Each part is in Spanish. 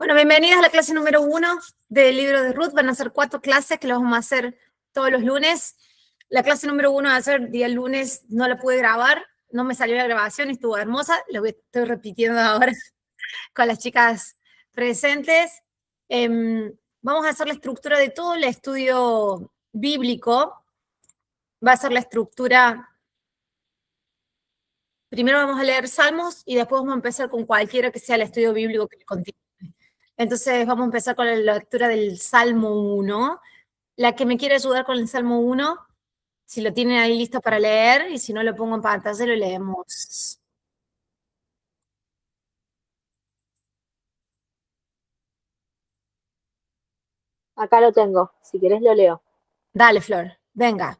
Bueno, bienvenidas a la clase número 1 del libro de Ruth. Van a ser 4 clases que las vamos a hacer todos los lunes. La clase número 1 va a ser día lunes, no la pude grabar, no me salió la grabación, estuvo hermosa, lo estoy repitiendo ahora con las chicas presentes. Vamos a hacer la estructura de todo el estudio bíblico. Va a ser la estructura. Primero vamos a leer Salmos y después vamos a empezar con cualquiera que sea el estudio bíblico que continúe. Entonces vamos a empezar con la lectura del Salmo 1. La que me quiere ayudar con el Salmo 1, si lo tienen ahí listo para leer, y si no lo pongo en pantalla, lo leemos. Acá lo tengo, si querés lo leo. Dale, Flor, venga.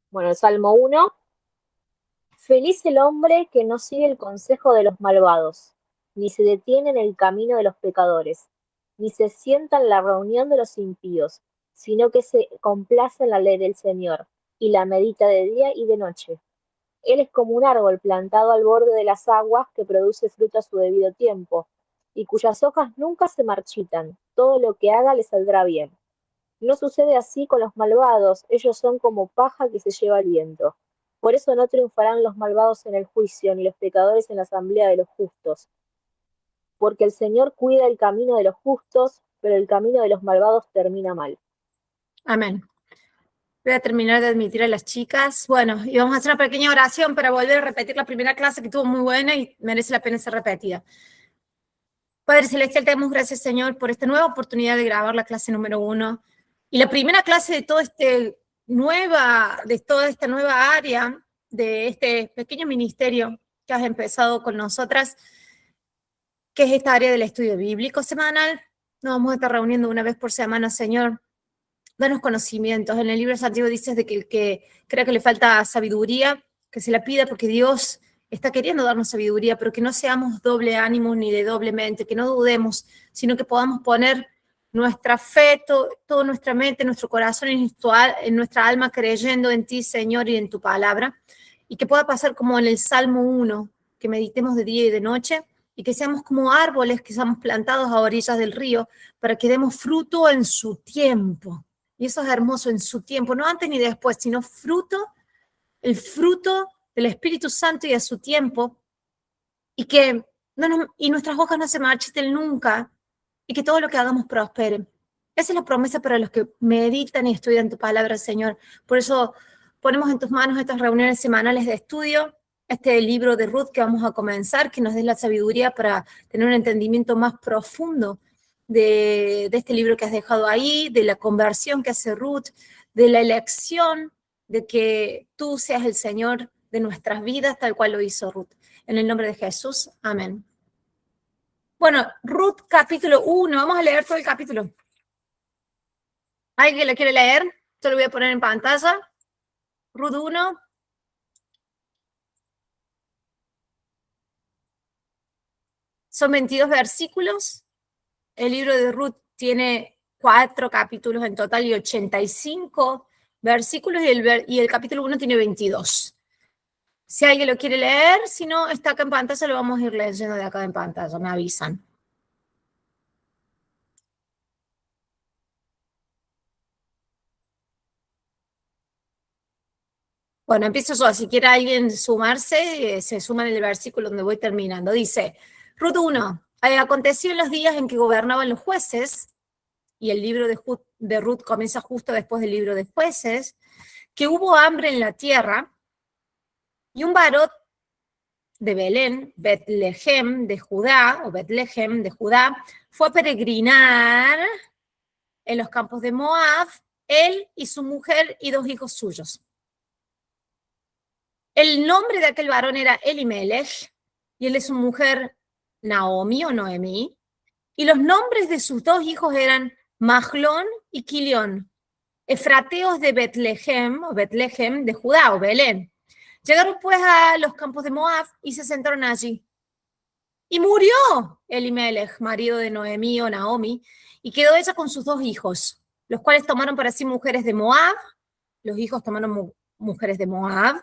Bueno, el Salmo 1. Feliz el hombre que no sigue el consejo de los malvados, ni se detiene en el camino de los pecadores, ni se sienta en la reunión de los impíos, sino que se complace en la ley del Señor, y la medita de día y de noche. Él es como un árbol plantado al borde de las aguas que produce fruto a su debido tiempo, y cuyas hojas nunca se marchitan. Todo lo que haga le saldrá bien. No sucede así con los malvados, ellos son como paja que se lleva el viento. Por eso no triunfarán los malvados en el juicio, ni los pecadores en la asamblea de los justos. Porque el Señor cuida el camino de los justos, pero el camino de los malvados termina mal. Amén. Voy a terminar de admitir a las chicas. Bueno, y vamos a hacer una pequeña oración para volver a repetir la primera clase que estuvo muy buena y merece la pena ser repetida. Padre Celestial, te damos gracias, Señor, por esta nueva oportunidad de grabar la clase número 1. Y la primera clase de toda esta nueva área, de este pequeño ministerio que has empezado con nosotras, que es esta área del estudio bíblico semanal. Nos vamos a estar reuniendo una vez por semana, Señor. Danos conocimientos. En el libro de Santiago dices de que el que crea que le falta sabiduría, que se la pida porque Dios está queriendo darnos sabiduría, pero que no seamos doble ánimo ni de doble mente, que no dudemos, sino que podamos poner nuestra fe, toda nuestra mente, nuestro corazón en nuestra alma creyendo en ti, Señor, y en tu palabra, y que pueda pasar como en el Salmo 1, que meditemos de día y de noche, y que seamos como árboles que seamos plantados a orillas del río para que demos fruto en su tiempo. Y eso es hermoso, en su tiempo, no antes ni después, sino el fruto del Espíritu Santo y a su tiempo, y que y nuestras hojas no se marchiten nunca, y que todo lo que hagamos prospere. Esa es la promesa para los que meditan y estudian tu palabra, Señor. Por eso ponemos en tus manos estas reuniones semanales de estudio, este libro de Ruth que vamos a comenzar, que nos dé la sabiduría para tener un entendimiento más profundo de este libro que has dejado ahí, de la conversión que hace Ruth, de la elección de que tú seas el Señor de nuestras vidas, tal cual lo hizo Ruth. En el nombre de Jesús, amén. Bueno, Ruth capítulo 1, vamos a leer todo el capítulo. ¿Alguien lo quiere leer? Yo lo voy a poner en pantalla. Ruth 1. Son 22 versículos. El libro de Ruth tiene 4 capítulos en total y 85 versículos, y el capítulo 1 tiene 22. Si alguien lo quiere leer, si no, está acá en pantalla, lo vamos a ir leyendo de acá en pantalla, me avisan. Bueno, empiezo yo. Si quiere alguien sumarse, se suma en el versículo donde voy terminando. Dice, Ruth 1. Aconteció en los días en que gobernaban los jueces, y el libro de Ruth comienza justo después del libro de jueces, que hubo hambre en la tierra, y un varón de Belén, Betlehem de Judá, o Betlehem de Judá, fue a peregrinar en los campos de Moab, él y su mujer y 2 hijos suyos. El nombre de aquel varón era Elimelech, y él de su mujer Naomi o Noemí, y los nombres de sus 2 hijos eran Mahlón y Quilión, efrateos de Betlehem, o Betlehem de Judá, o Belén. Llegaron pues a los campos de Moab y se sentaron allí. Y murió Elimelech, marido de Noemí o Naomi, y quedó ella con sus 2 hijos, los cuales tomaron para sí mujeres de Moab. Los hijos tomaron mujeres de Moab.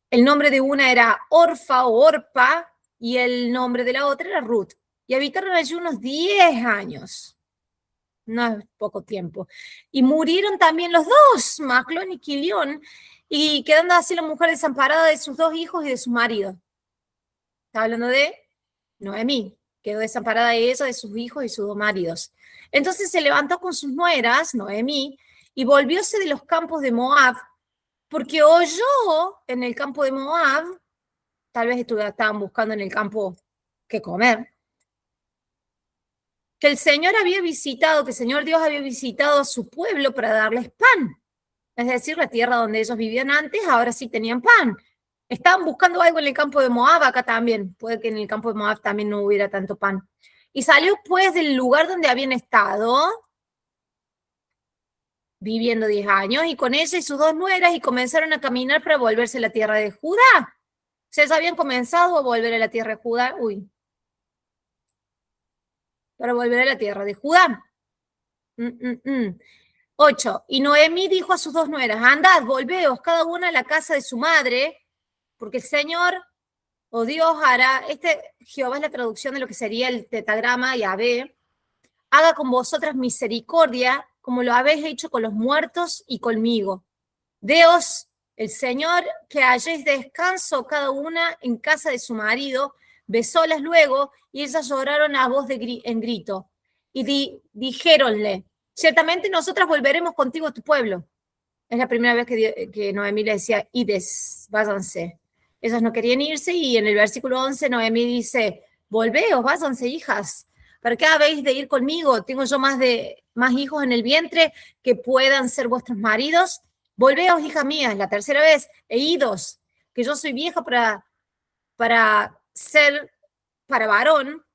El nombre de una era Orfa o Orpa, y el nombre de la otra era Ruth. y habitaron allí unos 10 años. No es poco tiempo. Y murieron también los dos, Maclón y Quilión, y quedando así la mujer desamparada de sus 2 hijos y de su marido. Está hablando de Noemí, quedó desamparada de ella, de sus hijos y sus 2 maridos. Entonces se levantó con sus nueras, Noemí, y volvióse de los campos de Moab, porque oyó en el campo de Moab, tal vez estaban buscando en el campo qué comer, que el Señor había visitado, que el Señor Dios había visitado a su pueblo para darles pan. Es decir, la tierra donde ellos vivían antes, ahora sí tenían pan. Estaban buscando algo en el campo de Moab, acá también. Puede que en el campo de Moab también no hubiera tanto pan. Y salió pues del lugar donde habían estado, viviendo 10 años, y con ella y sus 2 nueras, y comenzaron a caminar para volverse a la tierra de Judá. Ustedes habían comenzado a volver a la tierra de Judá, para volver a la tierra de Judá. 8. Y Noemí dijo a sus 2 nueras, andad, volveos cada una a la casa de su madre, porque el Señor, o Dios, hará, Jehová es la traducción de lo que sería el tetagrama Yahvé, haga con vosotras misericordia, como lo habéis hecho con los muertos y conmigo. Deos, el Señor, que halléis descanso cada una en casa de su marido, besólas luego, y ellas lloraron a voz en grito. Y dijéronle, ciertamente nosotras volveremos contigo a tu pueblo. Es la primera vez que Noemí le decía, ides, váyanse. Ellas no querían irse, y en el versículo 11 Noemí dice, volveos, váyanse, hijas. ¿Para qué habéis de ir conmigo? Tengo yo más hijos en el vientre que puedan ser vuestros maridos. Volveos, hija mía, la tercera vez, e idos, que yo soy vieja para ser para varón,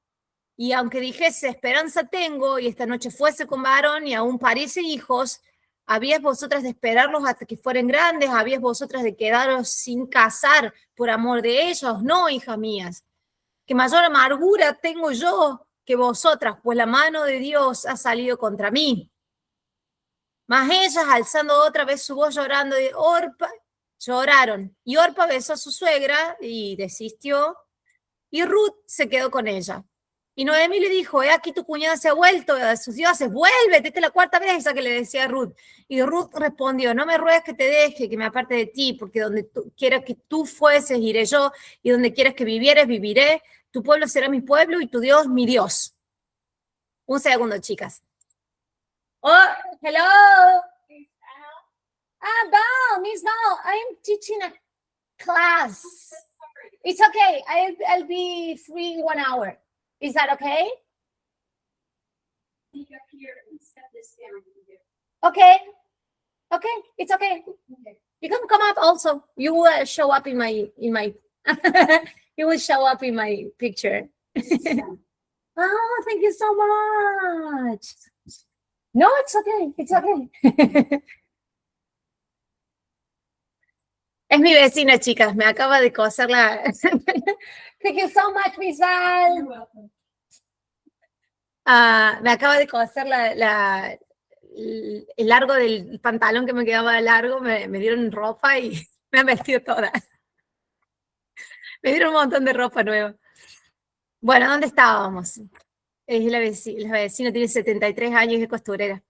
y aunque dijese esperanza tengo, y esta noche fuese con varón, y aún pariese hijos, habías vosotras de esperarlos hasta que fueren grandes, habías vosotras de quedaros sin casar por amor de ellos. No, hijas mías, que mayor amargura tengo yo que vosotras, pues la mano de Dios ha salido contra mí. Mas ellas, alzando otra vez su voz llorando, de Orpa, lloraron. Y Orpa besó a su suegra y desistió, y Ruth se quedó con ella. Y Noemí le dijo, aquí tu cuñada se ha vuelto a sus dioses, vuélvete, esta es la 4ª vez esa que le decía a Ruth. Y Ruth respondió, no me ruegues que te deje, que me aparte de ti, porque donde quieras que tú fueses, iré yo, y donde quieras que vivieres, viviré. Tu pueblo será mi pueblo y tu Dios, mi Dios. Un segundo, chicas. Oh, hello. Val, Miss Val, I'm teaching a class. It's okay. I'll be free in 1 hour. Is that okay? Okay. Okay, it's okay. You can come up also. You will show up in my you will show up in my picture. Oh, thank you so much. No, it's okay. It's okay. Es mi vecina, chicas. Me acaba de coser la... Thank you so much, Miss Val. You're welcome. Me acaba de coser el largo del pantalón que me quedaba largo. Me dieron ropa y me han vestido toda. Me dieron un montón de ropa nueva. Bueno, ¿dónde estábamos? La vecina tiene 73 años y es costurera.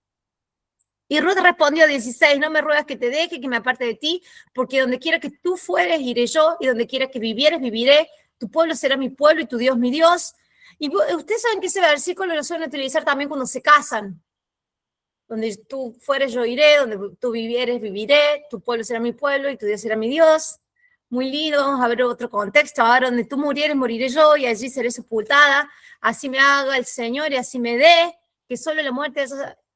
Y Ruth respondió 16, no me ruegas que te deje, que me aparte de ti, porque donde quiera que tú fueres, iré yo, y donde quiera que vivieres, viviré. Tu pueblo será mi pueblo y tu Dios mi Dios. Y ustedes saben que ese versículo lo suelen utilizar también cuando se casan. Donde tú fueres, yo iré, donde tú vivieres, viviré, tu pueblo será mi pueblo y tu Dios será mi Dios. Muy lindo, vamos a ver otro contexto. Ahora, donde tú murieres, moriré yo, y allí seré sepultada. Así me haga el Señor y así me dé, que solo la muerte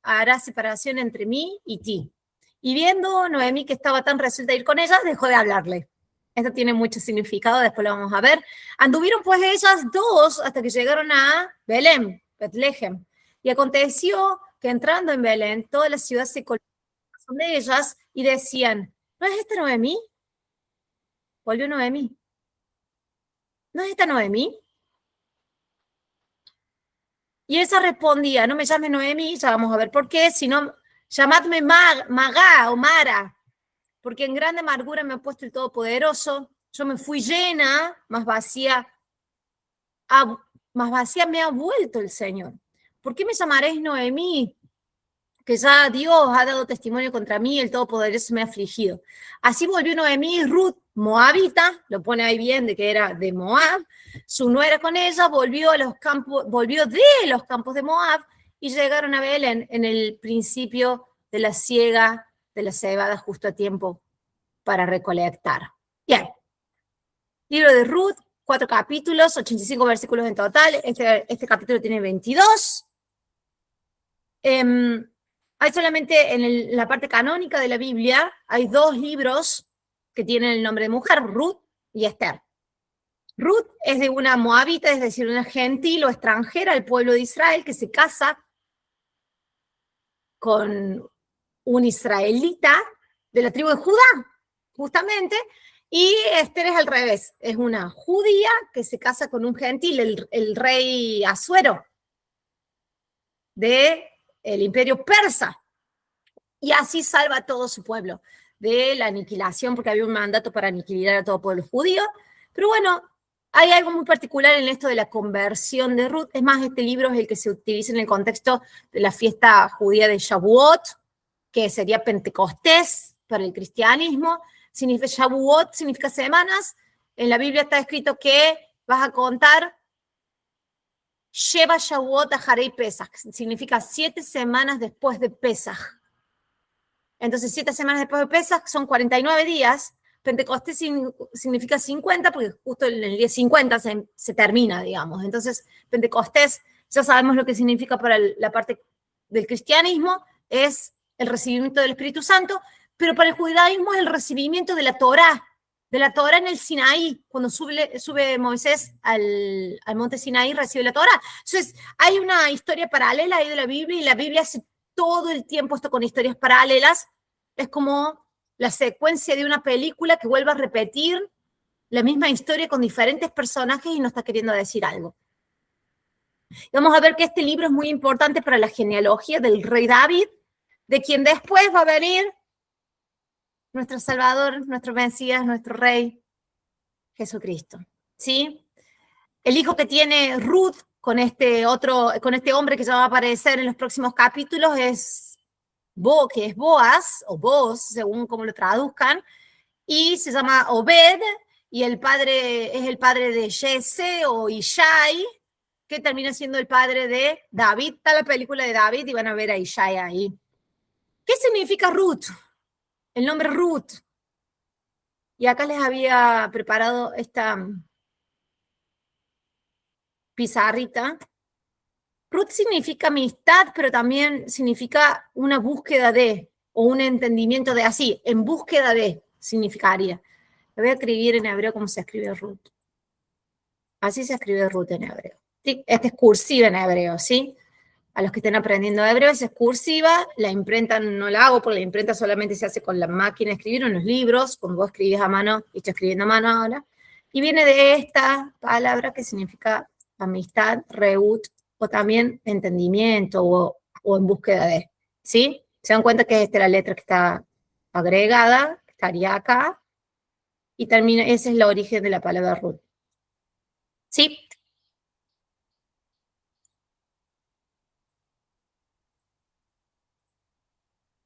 hará separación entre mí y ti. Y viendo Noemí que estaba tan resuelta a ir con ella, dejó de hablarle. Esto tiene mucho significado, después lo vamos a ver. Anduvieron pues ellas dos hasta que llegaron a Belén, Betlehem. Y aconteció que entrando en Belén, toda la ciudad se colocó de ellas y decían, ¿no es esta Noemí? Volvió Noemí. ¿No es esta Noemí? Y ella respondía, no me llames Noemí, ya vamos a ver por qué, sino llamadme Magá o Mara, porque en grande amargura me ha puesto el Todopoderoso. Yo me fui llena, más vacía más vacía me ha vuelto el Señor. ¿Por qué me llamaréis Noemí? Que ya Dios ha dado testimonio contra mí, el Todopoderoso me ha afligido. Así volvió Noemí y Ruth, moabita, lo pone ahí bien de que era de Moab, su nuera con ella, volvió de los campos de Moab y llegaron a Belén en el principio de la siega de la cebada, justo a tiempo para recolectar. Bien, libro de Ruth, 4 capítulos, 85 versículos en total, este capítulo tiene 22. Hay solamente en la parte canónica de la Biblia, hay 2 libros que tienen el nombre de mujer, Ruth y Esther. Ruth es de una moabita, es decir, una gentil o extranjera al pueblo de Israel que se casa con un israelita de la tribu de Judá, justamente, y Esther es al revés, es una judía que se casa con un gentil, el rey Asuero del imperio persa. Y así salva a todo su pueblo de la aniquilación, porque había un mandato para aniquilar a todo pueblo judío. Pero bueno, hay algo muy particular en esto de la conversión de Ruth. Es más, este libro es el que se utiliza en el contexto de la fiesta judía de Shavuot, que sería Pentecostés para el cristianismo. Shavuot significa semanas. En la Biblia está escrito que vas a contar Sheva Shavuot Aharei Pesach, significa 7 semanas después de Pesach. Entonces, 7 semanas después de Pesach son 49 días. Pentecostés significa 50, porque justo en el día 50 se termina, digamos. Entonces, Pentecostés, ya sabemos lo que significa para la parte del cristianismo, es el recibimiento del Espíritu Santo, pero para el judaísmo es el recibimiento de la Torá en el Sinaí. Cuando sube Moisés al monte Sinaí, recibe la Torá. Entonces, hay una historia paralela ahí de la Biblia, y la Biblia hace todo el tiempo esto con historias paralelas. Es como la secuencia de una película que vuelve a repetir la misma historia con diferentes personajes y nos está queriendo decir algo. Y vamos a ver que este libro es muy importante para la genealogía del rey David, de quien después va a venir nuestro Salvador, nuestro Mesías, nuestro Rey, Jesucristo. ¿Sí? El hijo que tiene Ruth con este hombre que ya va a aparecer en los próximos capítulos es que es Boaz, o Boz, según como lo traduzcan, y se llama Obed, y el padre es el padre de Jesse o Ishai, que termina siendo el padre de David. Está la película de David y van a ver a Ishai ahí. ¿Qué significa Ruth? El nombre Ruth. Y acá les había preparado esta pizarrita. Ruth significa amistad, pero también significa una búsqueda de, o un entendimiento de, así, en búsqueda de, significaría. Le voy a escribir en hebreo cómo se escribe Ruth. Así se escribe Ruth en hebreo. ¿Sí? Este es cursiva en hebreo, ¿sí? A los que estén aprendiendo hebreo es cursiva. La imprenta no la hago, porque la imprenta solamente se hace con la máquina de escribir o en los libros, cuando vos escribís a mano, y estoy escribiendo a mano ahora. Y viene de esta palabra que significa amistad, reut, o también entendimiento o en búsqueda de, ¿sí? Se dan cuenta que esta es la letra que está agregada, que estaría acá, y termina, ese es el origen de la palabra Ruth. ¿Sí?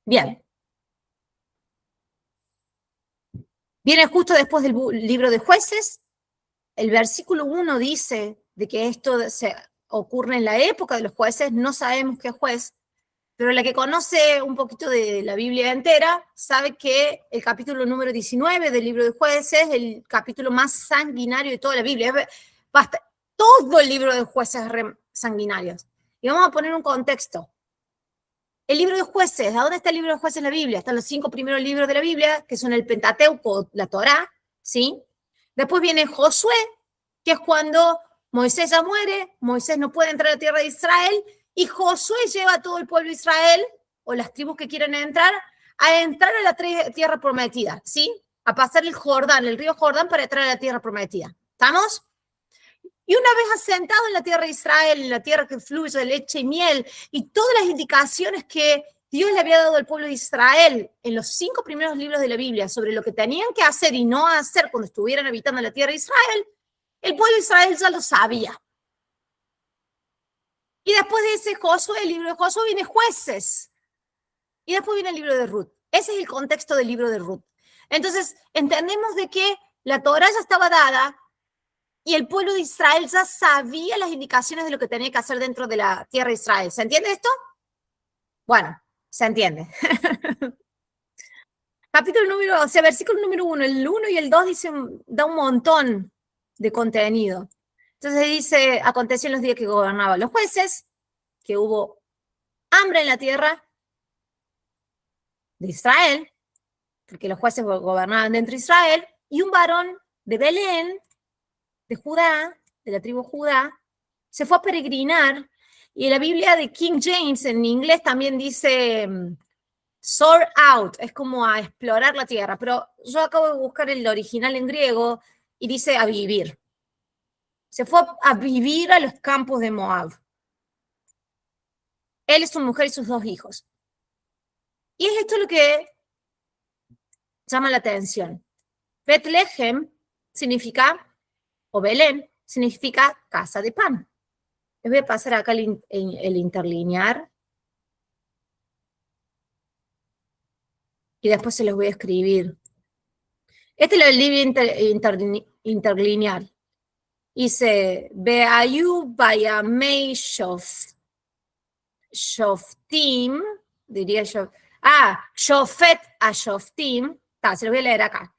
Bien. Viene justo después del libro de Jueces. El versículo 1 dice de que esto ocurre en la época de los jueces. No sabemos qué juez, pero la que conoce un poquito de la Biblia entera sabe que el capítulo número 19 del libro de Jueces es el capítulo más sanguinario de toda la Biblia. Todo el libro de Jueces es sanguinario. Y vamos a poner un contexto. El libro de Jueces, ¿a dónde está el libro de Jueces en la Biblia? Están los 5 primeros libros de la Biblia, que son el Pentateuco, la Torá, ¿sí? Después viene Josué, que es cuando Moisés ya muere, Moisés no puede entrar a la tierra de Israel, y Josué lleva a todo el pueblo de Israel, o las tribus que quieren entrar, a la tierra prometida, ¿sí? A pasar el Jordán, el río Jordán, para entrar a la tierra prometida. ¿Estamos? Y una vez asentado en la tierra de Israel, en la tierra que fluye de leche y miel, y todas las indicaciones que Dios le había dado al pueblo de Israel en los 5 primeros libros de la Biblia sobre lo que tenían que hacer y no hacer cuando estuvieran habitando en la tierra de Israel, el pueblo de Israel ya lo sabía. Y después de ese Josué, el libro de Josué, viene Jueces. Y después viene el libro de Ruth. Ese es el contexto del libro de Ruth. Entonces, entendemos de que la Torá ya estaba dada y el pueblo de Israel ya sabía las indicaciones de lo que tenía que hacer dentro de la tierra de Israel. ¿Se entiende esto? Bueno, se entiende. Capítulo número, o sea, versículo número 1, el 1 y el 2 dicen, da un montón de contenido. Entonces dice, aconteció en los días que gobernaban los jueces, que hubo hambre en la tierra de Israel, porque los jueces gobernaban dentro de Israel, y un varón de Belén, de Judá, de la tribu Judá, se fue a peregrinar, y en la Biblia de King James, en inglés, también dice sort out, es como a explorar la tierra, pero yo acabo de buscar el original en griego y dice a vivir. Se fue a vivir a los campos de Moab. Él, su mujer y sus 2 hijos. Y es esto lo que llama la atención. Bethlehem significa, o Belén, significa casa de pan. Les voy a pasar acá el interlinear. Y después se los voy a escribir. Este es el libro interlinear. Dice, Beayu Bayamei Shoftim, diría yo. Shofet a Shoftim. Se lo voy a leer acá.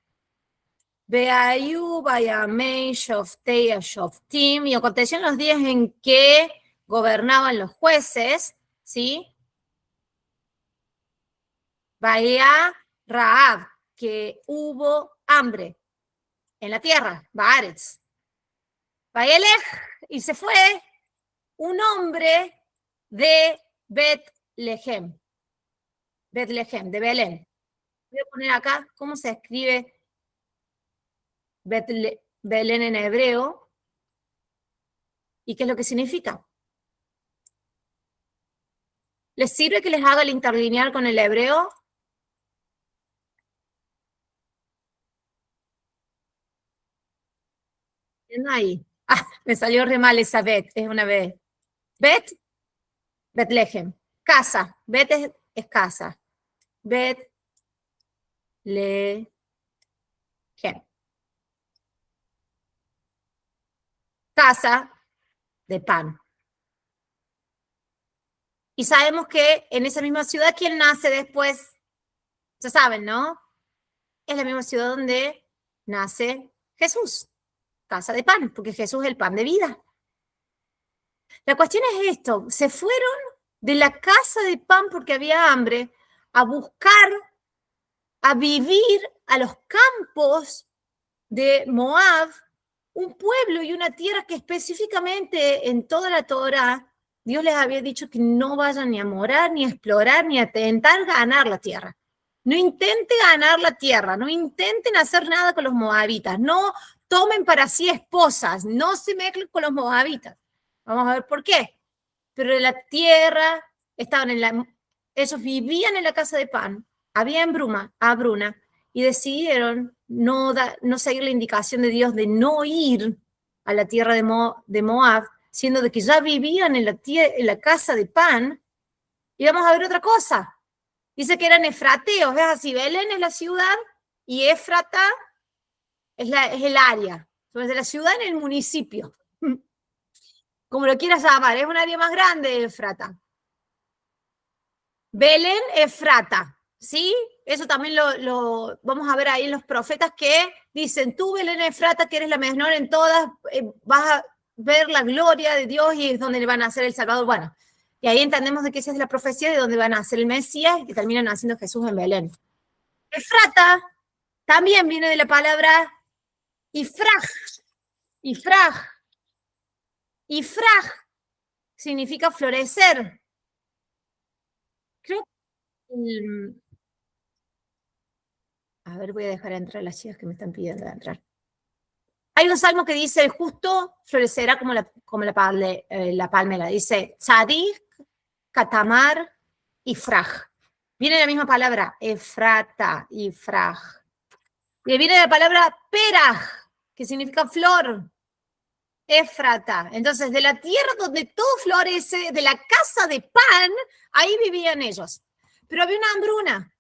Beayu Bayamei Shoftei a Shoftim. Y aconteció en los días en que gobernaban los jueces, ¿sí? Bahía Raab, que hubo hambre en la tierra, Baaretz. Bayelech, y se fue un hombre de Bethlehem, de Belén. Voy a poner acá cómo se escribe Belén en hebreo y qué es lo que significa. ¿Les sirve que les haga el interlinear con el hebreo? Ahí. Me salió re mal esa Bet, es una B. Bet, Bethlehem. Casa, Bet es casa. Bethlehem. Casa de pan. Y sabemos que en esa misma ciudad, ¿quién nace después? Ya saben, ¿no? Es la misma ciudad donde nace Jesús. Casa de pan, porque Jesús es el pan de vida. La cuestión es esto, se fueron de la casa de pan porque había hambre a buscar, a vivir a los campos de Moab, un pueblo y una tierra que específicamente en toda la Torá Dios les había dicho que no vayan ni a morar, ni a explorar, ni a intentar ganar la tierra. No intenten ganar la tierra, no intenten hacer nada con los moabitas, no tomen para sí esposas, no se mezclen con los moabitas. Vamos a ver por qué. Pero en la tierra estaban ellos vivían en la casa de pan, había hambruna, y decidieron no seguir la indicación de Dios de no ir a la tierra de Moab, siendo de que ya vivían en la casa de pan. Y vamos a ver otra cosa. Dice que eran efrateos, ¿ves? Así, Belén es la ciudad y Éfrata es el área. Entonces, de la ciudad en el municipio. Como lo quieras llamar, es un área más grande, Éfrata. Belén, Efrata, ¿sí? Eso también lo vamos a ver ahí en los profetas que dicen, tú Belén Efrata, que eres la menor en todas, vas a ver la gloria de Dios y es donde le van a hacer el Salvador. Bueno, y ahí entendemos de que esa es la profecía de donde van a hacer el Mesías y que terminan naciendo Jesús en Belén. Efrata también viene de la palabra Ifraj. Ifraj. Ifraj significa florecer. Creo que a ver, voy a dejar entrar a las chicas que me están pidiendo de entrar. Hay un salmo que dice, el justo florecerá como la palmera. Dice, tzadik, katamar y fraj. Viene la misma palabra, efrata y fraj. Y viene la palabra peraj, que significa flor. Éfrata. Entonces, de la tierra donde todo florece, de la casa de pan, ahí vivían ellos. Pero había una hambruna.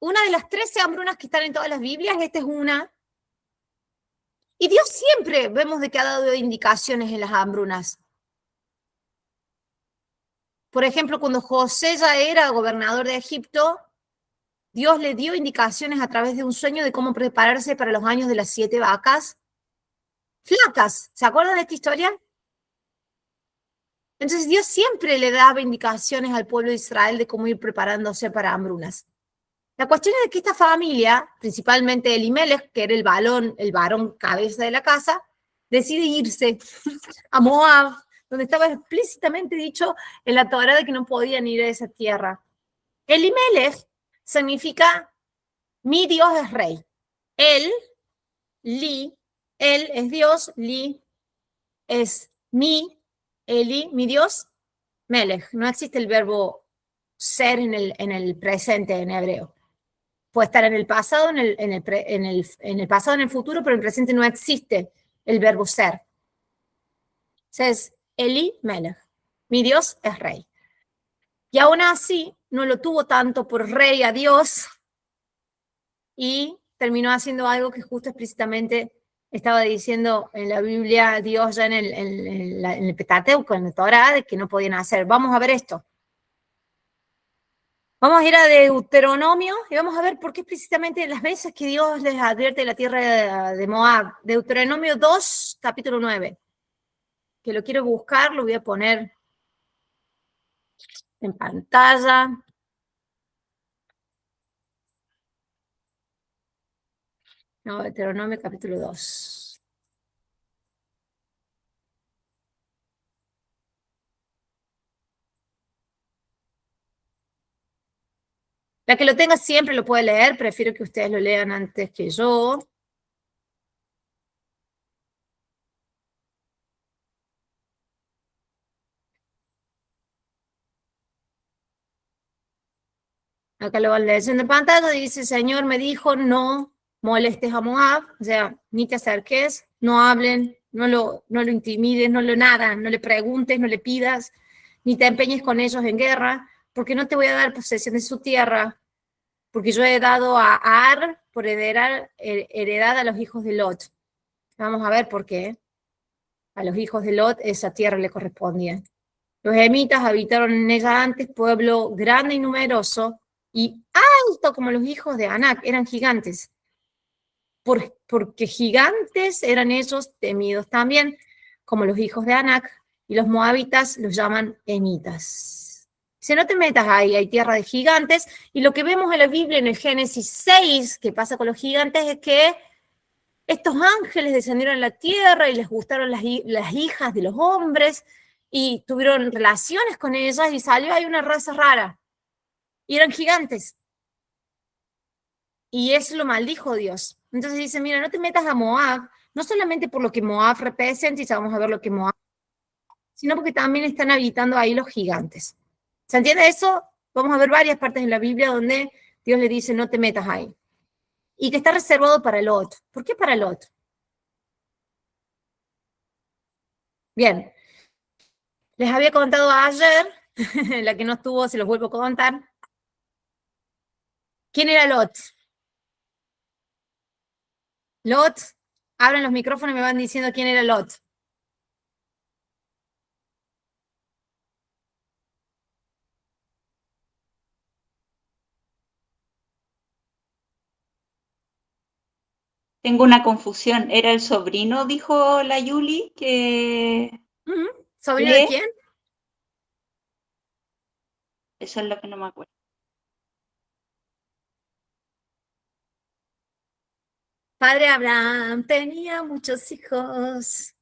Una de las 13 hambrunas que están en todas las Biblias, esta es una. Y Dios siempre vemos de que ha dado indicaciones en las hambrunas. Por ejemplo, cuando José ya era gobernador de Egipto, Dios le dio indicaciones a través de un sueño de cómo prepararse para los años de las 7 vacas flacas. ¿Se acuerdan de esta historia? Entonces Dios siempre le daba indicaciones al pueblo de Israel de cómo ir preparándose para hambrunas. La cuestión es que esta familia, principalmente Elimelech, que era el varón cabeza de la casa, decide irse a Moab, donde estaba explícitamente dicho en la Torá de que no podían ir a esa tierra. Elimelech significa mi Dios es rey. Él es Dios, Li es Eli, mi Dios, Melech. No existe el verbo ser en el presente en hebreo. Puede estar en el pasado, en el pasado, en el futuro, pero en el presente no existe el verbo ser. Entonces, Eli, Melech. Mi Dios es rey. Y aún así, no lo tuvo tanto por rey a Dios y terminó haciendo algo que justo explícitamente estaba diciendo en la Biblia Dios ya en el Pentateuco, en la Torá, de que no podían hacer. Vamos a ver esto. Vamos a ir a Deuteronomio y vamos a ver por qué explícitamente las veces que Dios les advierte de la tierra de Moab. Deuteronomio 2, capítulo 9. Que lo quiero buscar, lo voy a poner en pantalla. No, Deuteronomio capítulo 2. La que lo tenga siempre lo puede leer, prefiero que ustedes lo lean antes que yo. Acá lo van leyendo en pantalla, dice, Señor me dijo, no molestes a Moab, o sea, ni te acerques, no hablen, no lo intimides, no lo nada, no le preguntes, no le pidas, ni te empeñes con ellos en guerra, porque no te voy a dar posesión de su tierra, porque yo he dado a Ar por heredad a los hijos de Lot. Vamos a ver por qué. A los hijos de Lot esa tierra le correspondía. Los emitas habitaron en ella antes, pueblo grande y numeroso, y alto como los hijos de Anac, eran gigantes. Porque gigantes eran ellos temidos también, como los hijos de Anac, y los moabitas los llaman emitas. Si no te metas ahí, hay tierra de gigantes, y lo que vemos en la Biblia, en el Génesis 6, que pasa con los gigantes, es que estos ángeles descendieron a la tierra y les gustaron las hijas de los hombres, y tuvieron relaciones con ellas, y salió ahí una raza rara, y eran gigantes. Y eso lo maldijo Dios. Entonces dice, mira, no te metas a Moab, no solamente por lo que Moab representa, y ya vamos a ver lo que Moab, sino porque también están habitando ahí los gigantes. ¿Se entiende eso? Vamos a ver varias partes en la Biblia donde Dios le dice, no te metas ahí. Y que está reservado para Lot. ¿Por qué para Lot? Bien, les había contado ayer, la que no estuvo, se los vuelvo a contar. ¿Quién era Lot? Lot, abren los micrófonos y me van diciendo quién era Lot. Tengo una confusión. ¿Era el sobrino, dijo la Yuli, que... ¿Sobrino de quién? Eso es lo que no me acuerdo. Padre Abraham tenía muchos hijos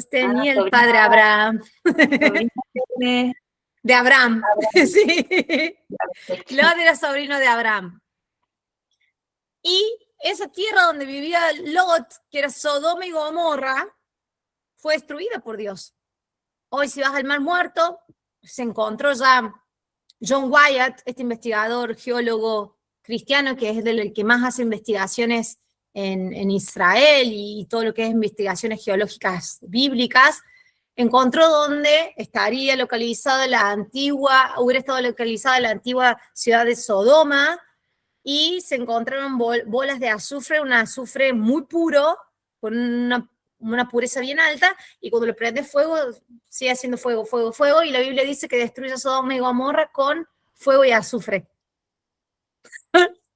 tenía el sobrino, padre Abraham. sobrino De Abraham, Abraham. sí. Lot era sobrino de Abraham. Y esa tierra donde vivía Lot, que era Sodoma y Gomorra, fue destruida por Dios. Hoy si vas al Mar Muerto, se encontró ya John Wyatt, este investigador, geólogo cristiano, que es el que más hace investigaciones en Israel y todo lo que es investigaciones geológicas bíblicas, encontró dónde estaría localizada hubiera estado localizada la antigua ciudad de Sodoma, y se encontraron bolas de azufre, un azufre muy puro, con una pureza bien alta, y cuando lo prende fuego, sigue haciendo fuego, fuego, fuego, y la Biblia dice que destruye Sodoma y Gomorra con fuego y azufre.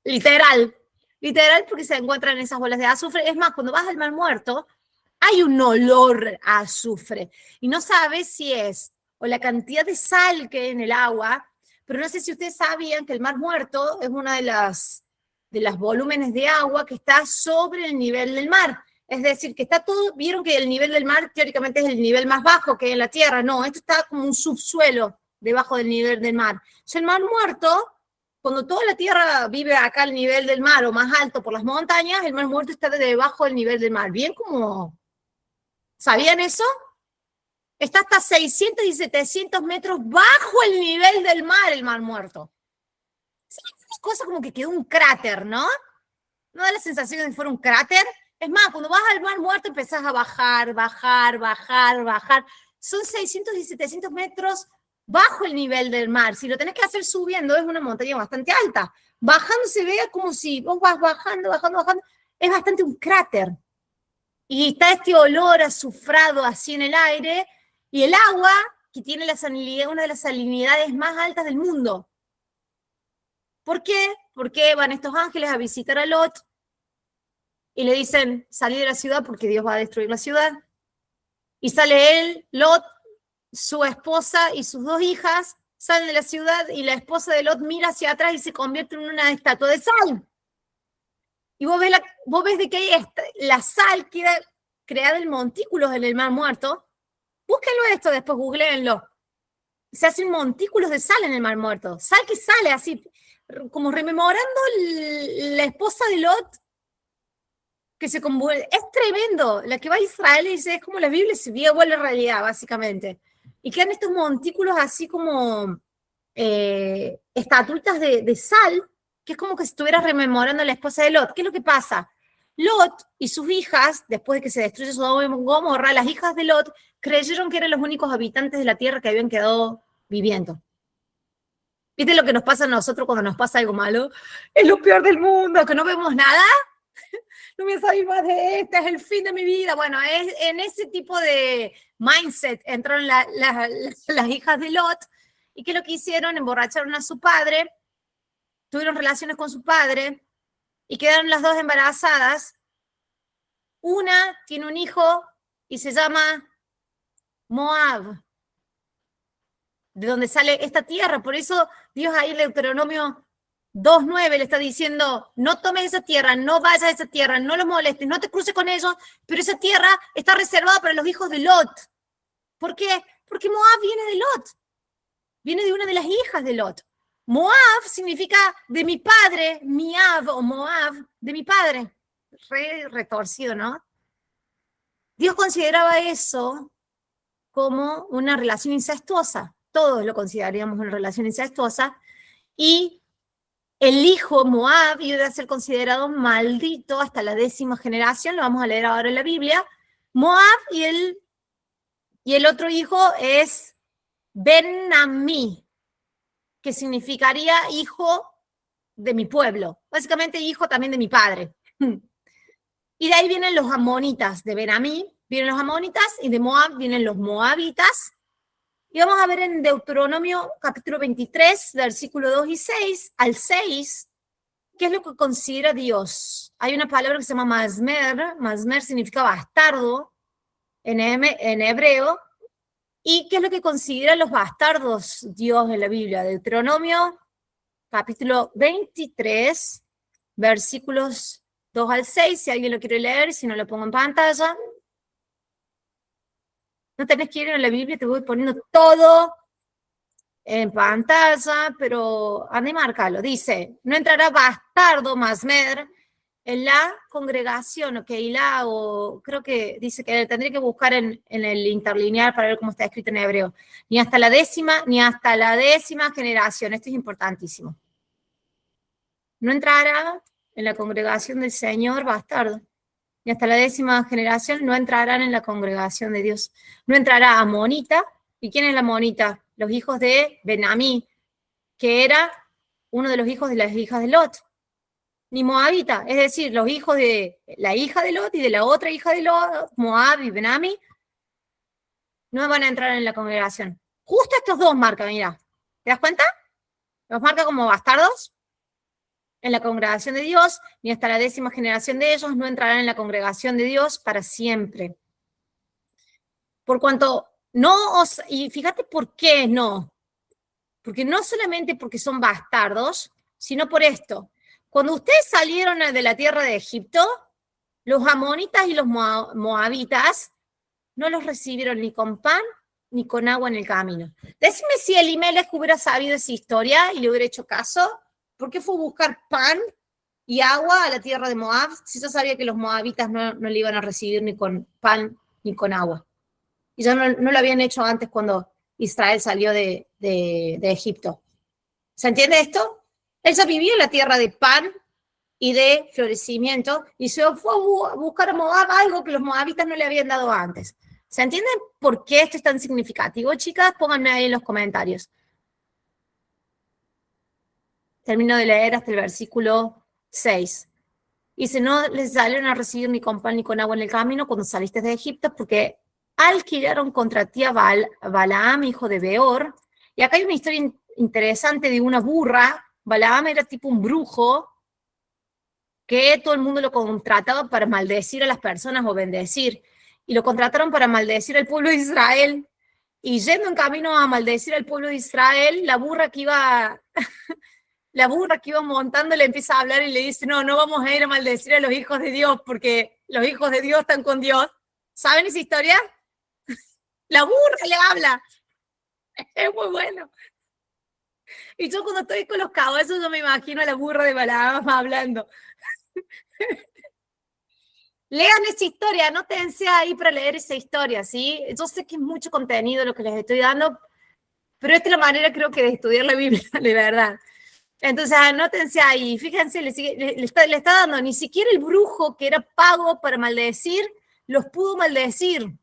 Literal, literal, porque se encuentran esas bolas de azufre. Es más, cuando vas al Mar Muerto, hay un olor a azufre, y no sabes si es o la cantidad de sal que hay en el agua, pero no sé si ustedes sabían que el Mar Muerto es una de las volúmenes de agua que está sobre el nivel del mar. Es decir, que está todo, vieron que el nivel del mar teóricamente es el nivel más bajo que hay en la Tierra. No, esto está como un subsuelo debajo del nivel del mar. El Mar Muerto, cuando toda la Tierra vive acá al nivel del mar o más alto por las montañas, el Mar Muerto está debajo del nivel del mar. Bien como... ¿Sabían eso? Está hasta 600 y 700 metros bajo el nivel del mar, el Mar Muerto. Es una cosa como que quedó un cráter, ¿no? ¿No da la sensación de que fuera un cráter? Es más, cuando vas al Mar Muerto empezás a bajar, bajar, bajar, bajar. Son 600 y 700 metros bajo el nivel del mar. Si lo tenés que hacer subiendo, es una montaña bastante alta. Bajando se ve como si vos vas bajando, bajando, bajando. Es bastante un cráter. Y está este olor azufrado así en el aire, y el agua, que tiene una de las salinidades más altas del mundo. ¿Por qué? Porque van estos ángeles a visitar a Lot y le dicen, salí de la ciudad porque Dios va a destruir la ciudad. Y sale él, Lot, su esposa y sus 2 hijas, salen de la ciudad, y la esposa de Lot mira hacia atrás y se convierte en una estatua de sal. Y vos ves de que la sal queda creada en montículos en el Mar Muerto. Búsquenlo esto después, googleenlo. Se hacen montículos de sal en el Mar Muerto. Sal que sale así, como rememorando la esposa de Lot, que se convuelve. Es tremendo. La que va a Israel y dice, es como la Biblia se vuelve realidad, básicamente. Y quedan estos montículos así como estatuitas de sal, que es como que estuviera rememorando a la esposa de Lot. ¿Qué es lo que pasa? Lot y sus hijas, después de que se destruye Sodoma y Gomorra, las hijas de Lot creyeron que eran los únicos habitantes de la tierra que habían quedado viviendo. ¿Viste lo que nos pasa a nosotros cuando nos pasa algo malo? Es lo peor del mundo, que no vemos nada. No voy a salir más de es el fin de mi vida. Bueno, en ese tipo de mindset entraron las hijas de Lot. ¿Y qué es lo que hicieron? Emborracharon a su padre, tuvieron relaciones con su padre, y quedaron las 2 embarazadas. Una tiene un hijo y se llama Moab, de donde sale esta tierra. Por eso Dios ahí en Deuteronomio 2:9 le está diciendo, no tomes esa tierra, no vayas a esa tierra, no los molestes, no te cruces con ellos, pero esa tierra está reservada para los hijos de Lot. ¿Por qué? Porque Moab viene de Lot, viene de una de las hijas de Lot. Moab significa de mi padre, Miab o Moab, de mi padre. Retorcido, ¿no? Dios consideraba eso como una relación incestuosa. Todos lo consideraríamos una relación incestuosa. Y el hijo Moab iba a ser considerado maldito hasta la 10ª generación. Lo vamos a leer ahora en la Biblia. Moab y el otro hijo es Ben-Ammi, que significaría hijo de mi pueblo. Básicamente hijo también de mi padre. Y de ahí vienen los amonitas. De Ben-Ammi vienen los amonitas, y de Moab vienen los moabitas. Y vamos a ver en Deuteronomio capítulo 23, versículo 2 y 6 al 6, qué es lo que considera Dios. Hay una palabra que se llama masmer. Masmer significa bastardo en hebreo. ¿Y qué es lo que considera los bastardos Dios en la Biblia? Deuteronomio capítulo 23, versículos 2 al 6, si alguien lo quiere leer, si no lo pongo en pantalla. No tenés que ir a la Biblia, te voy poniendo todo en pantalla, pero anda y márcalo. Dice, no entrará bastardo, masmer, en la congregación, o Keilah, o creo que dice que tendría que buscar en el interlineal para ver cómo está escrito en hebreo. Ni hasta la 10ª generación. Esto es importantísimo. No entrará en la congregación del Señor bastardo. Y hasta la 10ª generación no entrarán en la congregación de Dios. No entrará amonita. ¿Y quién es la amonita? Los hijos de Benamí, que era uno de los hijos de las hijas de Lot. Ni moabita, es decir, los hijos de la hija de Lot y de la otra hija de Lot, Moab y Benamí, no van a entrar en la congregación. Justo estos dos marca, mira. ¿Te das cuenta? Los marca como bastardos en la congregación de Dios, ni hasta la 10ª generación de ellos no entrarán en la congregación de Dios para siempre. Por cuanto no os... Y fíjate por qué no. Porque no solamente porque son bastardos, sino por esto. Cuando ustedes salieron de la tierra de Egipto, los amonitas y los moabitas no los recibieron ni con pan ni con agua en el camino. Decime si Elimelech hubiera sabido esa historia y le hubiera hecho caso. ¿Por qué fue a buscar pan y agua a la tierra de Moab si yo sabía que los moabitas no le iban a recibir ni con pan ni con agua? Y ya no lo habían hecho antes cuando Israel salió de Egipto. ¿Se entiende esto? Él ya vivía en la tierra de pan y de florecimiento y se fue a buscar a Moab algo que los moabitas no le habían dado antes. ¿Se entiende por qué esto es tan significativo, chicas? Pónganme ahí en los comentarios. Termino de leer hasta el versículo 6. Dice, no les salieron a recibir ni con pan ni con agua en el camino cuando saliste de Egipto, porque alquilaron contra ti a Balaam, hijo de Beor. Y acá hay una historia interesante de una burra. Balaam era tipo un brujo que todo el mundo lo contrataba para maldecir a las personas o bendecir. Y lo contrataron para maldecir al pueblo de Israel. Y yendo en camino a maldecir al pueblo de Israel, la burra que iba montando le empieza a hablar y le dice, no vamos a ir a maldecir a los hijos de Dios porque los hijos de Dios están con Dios. ¿Saben esa historia? La burra le habla. Es muy bueno. Y yo cuando estoy con los caballos, yo me imagino a la burra de Balaam hablando. Lean esa historia, anótense ahí para leer esa historia, ¿sí? Yo sé que es mucho contenido lo que les estoy dando, pero esta es la manera, creo que, de estudiar la Biblia, de verdad. Entonces, anótense ahí, fíjense, le está dando, ni siquiera el brujo que era pago para maldecir, los pudo maldecir.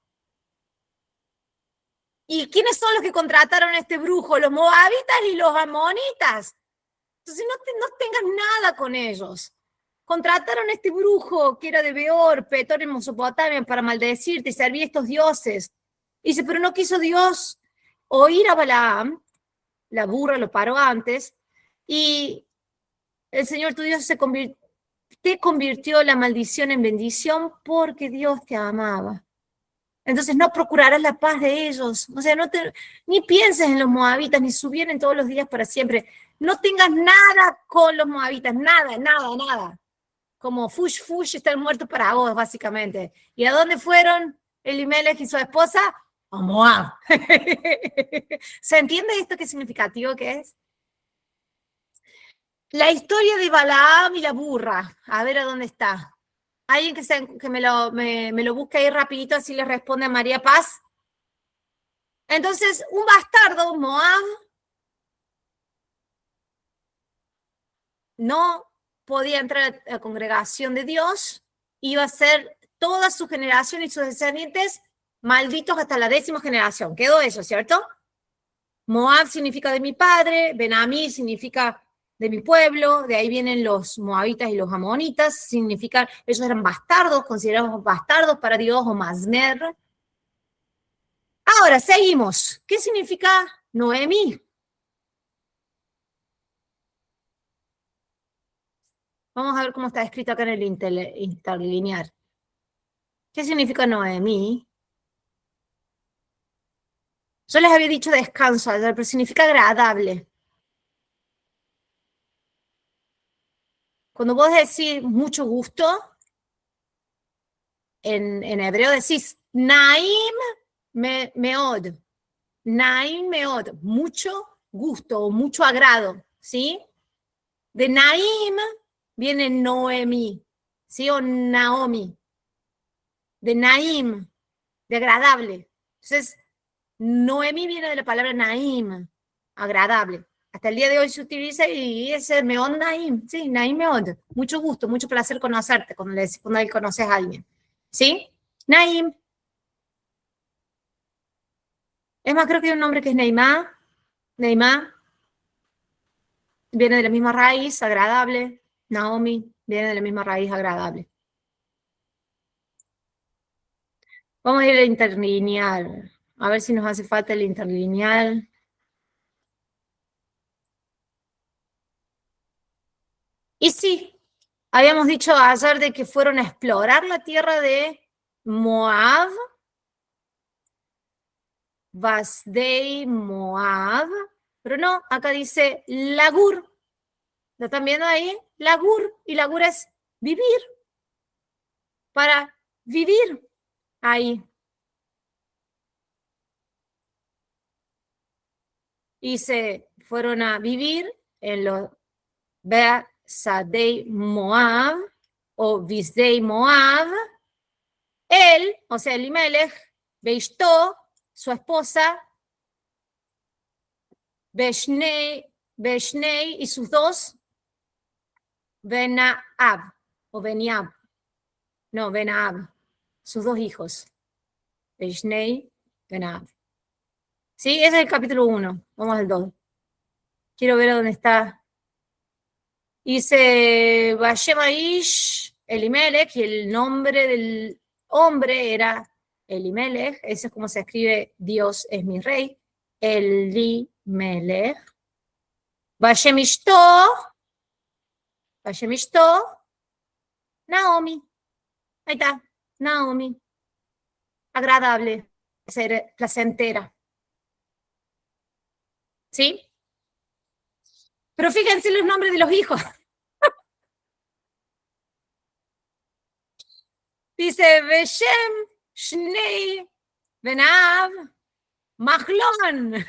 ¿Y quiénes son los que contrataron a este brujo? Los moabitas y los amonitas. Entonces, no tengas nada con ellos. Contrataron a este brujo que era de Beor, Petor en Mesopotamia, para maldecirte y servir a estos dioses. Y dice, pero no quiso Dios oír a Balaam, la burra lo paró antes, y el Señor tu Dios te convirtió la maldición en bendición porque Dios te amaba. Entonces no procurarás la paz de ellos. O sea, ni pienses en los moabitas, ni subieron todos los días para siempre. No tengas nada con los moabitas, nada. Como fush, están muertos para vos, básicamente. ¿Y a dónde fueron Elimelech y su esposa? A Moab. ¿Se entiende esto qué significativo que es? La historia de Balaam y la burra. A ver a dónde está. Alguien que me lo busque ahí rapidito, así le responde a María Paz. Entonces, un bastardo, Moab, no podía entrar a la congregación de Dios, iba a ser toda su generación y sus descendientes malditos hasta la 10ª generación. Quedó eso, ¿cierto? Moab significa de mi padre, Benamí significa de mi pueblo, de ahí vienen los moabitas y los amonitas, significan, ellos eran bastardos, considerados bastardos para Dios o masmer. Ahora, seguimos. ¿Qué significa Noemí? Vamos a ver cómo está escrito acá en el interlinear. ¿Qué significa Noemí? Yo les había dicho descanso ayer, pero significa agradable. Cuando vos decís mucho gusto, en hebreo decís Naim meod. Naim meod, mucho gusto o mucho agrado, ¿sí? De Naim viene Noemí, ¿sí? O Naomi. De Naim, de agradable. Entonces, Noemí viene de la palabra Naim, agradable. Hasta el día de hoy se utiliza y ese Meod Naim. Sí, Naim Meod. Mucho gusto, mucho placer conocerte cuando conoces a alguien. ¿Sí? Naim. Es más, creo que hay un nombre que es Neymar. Neymar. Viene de la misma raíz, agradable. Naomi viene de la misma raíz, agradable. Vamos a ir al interlineal. A ver si nos hace falta el interlineal. Y sí, habíamos dicho ayer de que fueron a explorar la tierra de Moab. Vasdei Moab. Pero no, acá dice Lagur. ¿Lo están viendo ahí? Lagur. Y Lagur es vivir. Para vivir ahí. Y se fueron a vivir en los Besadei Moab o Visdei Moab. Él, o sea, Elimelech, Beishto, su esposa, Beshnei y sus dos, Benaab o Beniab. No, Benaab, sus dos hijos. Beshnei, Benaab. ¿Sí? Ese es el capítulo 1. Vamos al 2. Quiero ver a dónde está. Dice Vashemaish, Elimelech, y el nombre del hombre era Elimelech. Eso es como se escribe Dios es mi rey. Elimelech. Vashemishto, Naomi. Ahí está, Naomi. Agradable, ser placentera. ¿Sí? Pero fíjense los nombres de los hijos. Dice Beshem, Shnei, Benav, Mahlon.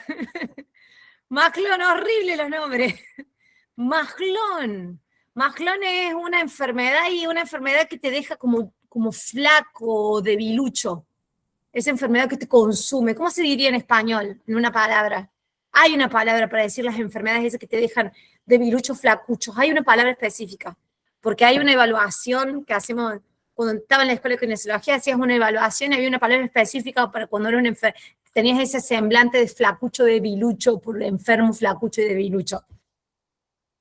Mahlon, horrible los nombres. Mahlon. Mahlon es una enfermedad y una enfermedad que te deja como flaco, debilucho. Esa enfermedad que te consume. ¿Cómo se diría en español? En una palabra. Hay una palabra para decir las enfermedades esas que te dejan debiluchos, flacuchos. Hay una palabra específica. Porque hay una evaluación que hacemos, cuando estaba en la escuela de kinesiología, hacías una evaluación y había una palabra específica para cuando era tenías ese semblante de flacucho, debilucho, por enfermo, flacucho y debilucho.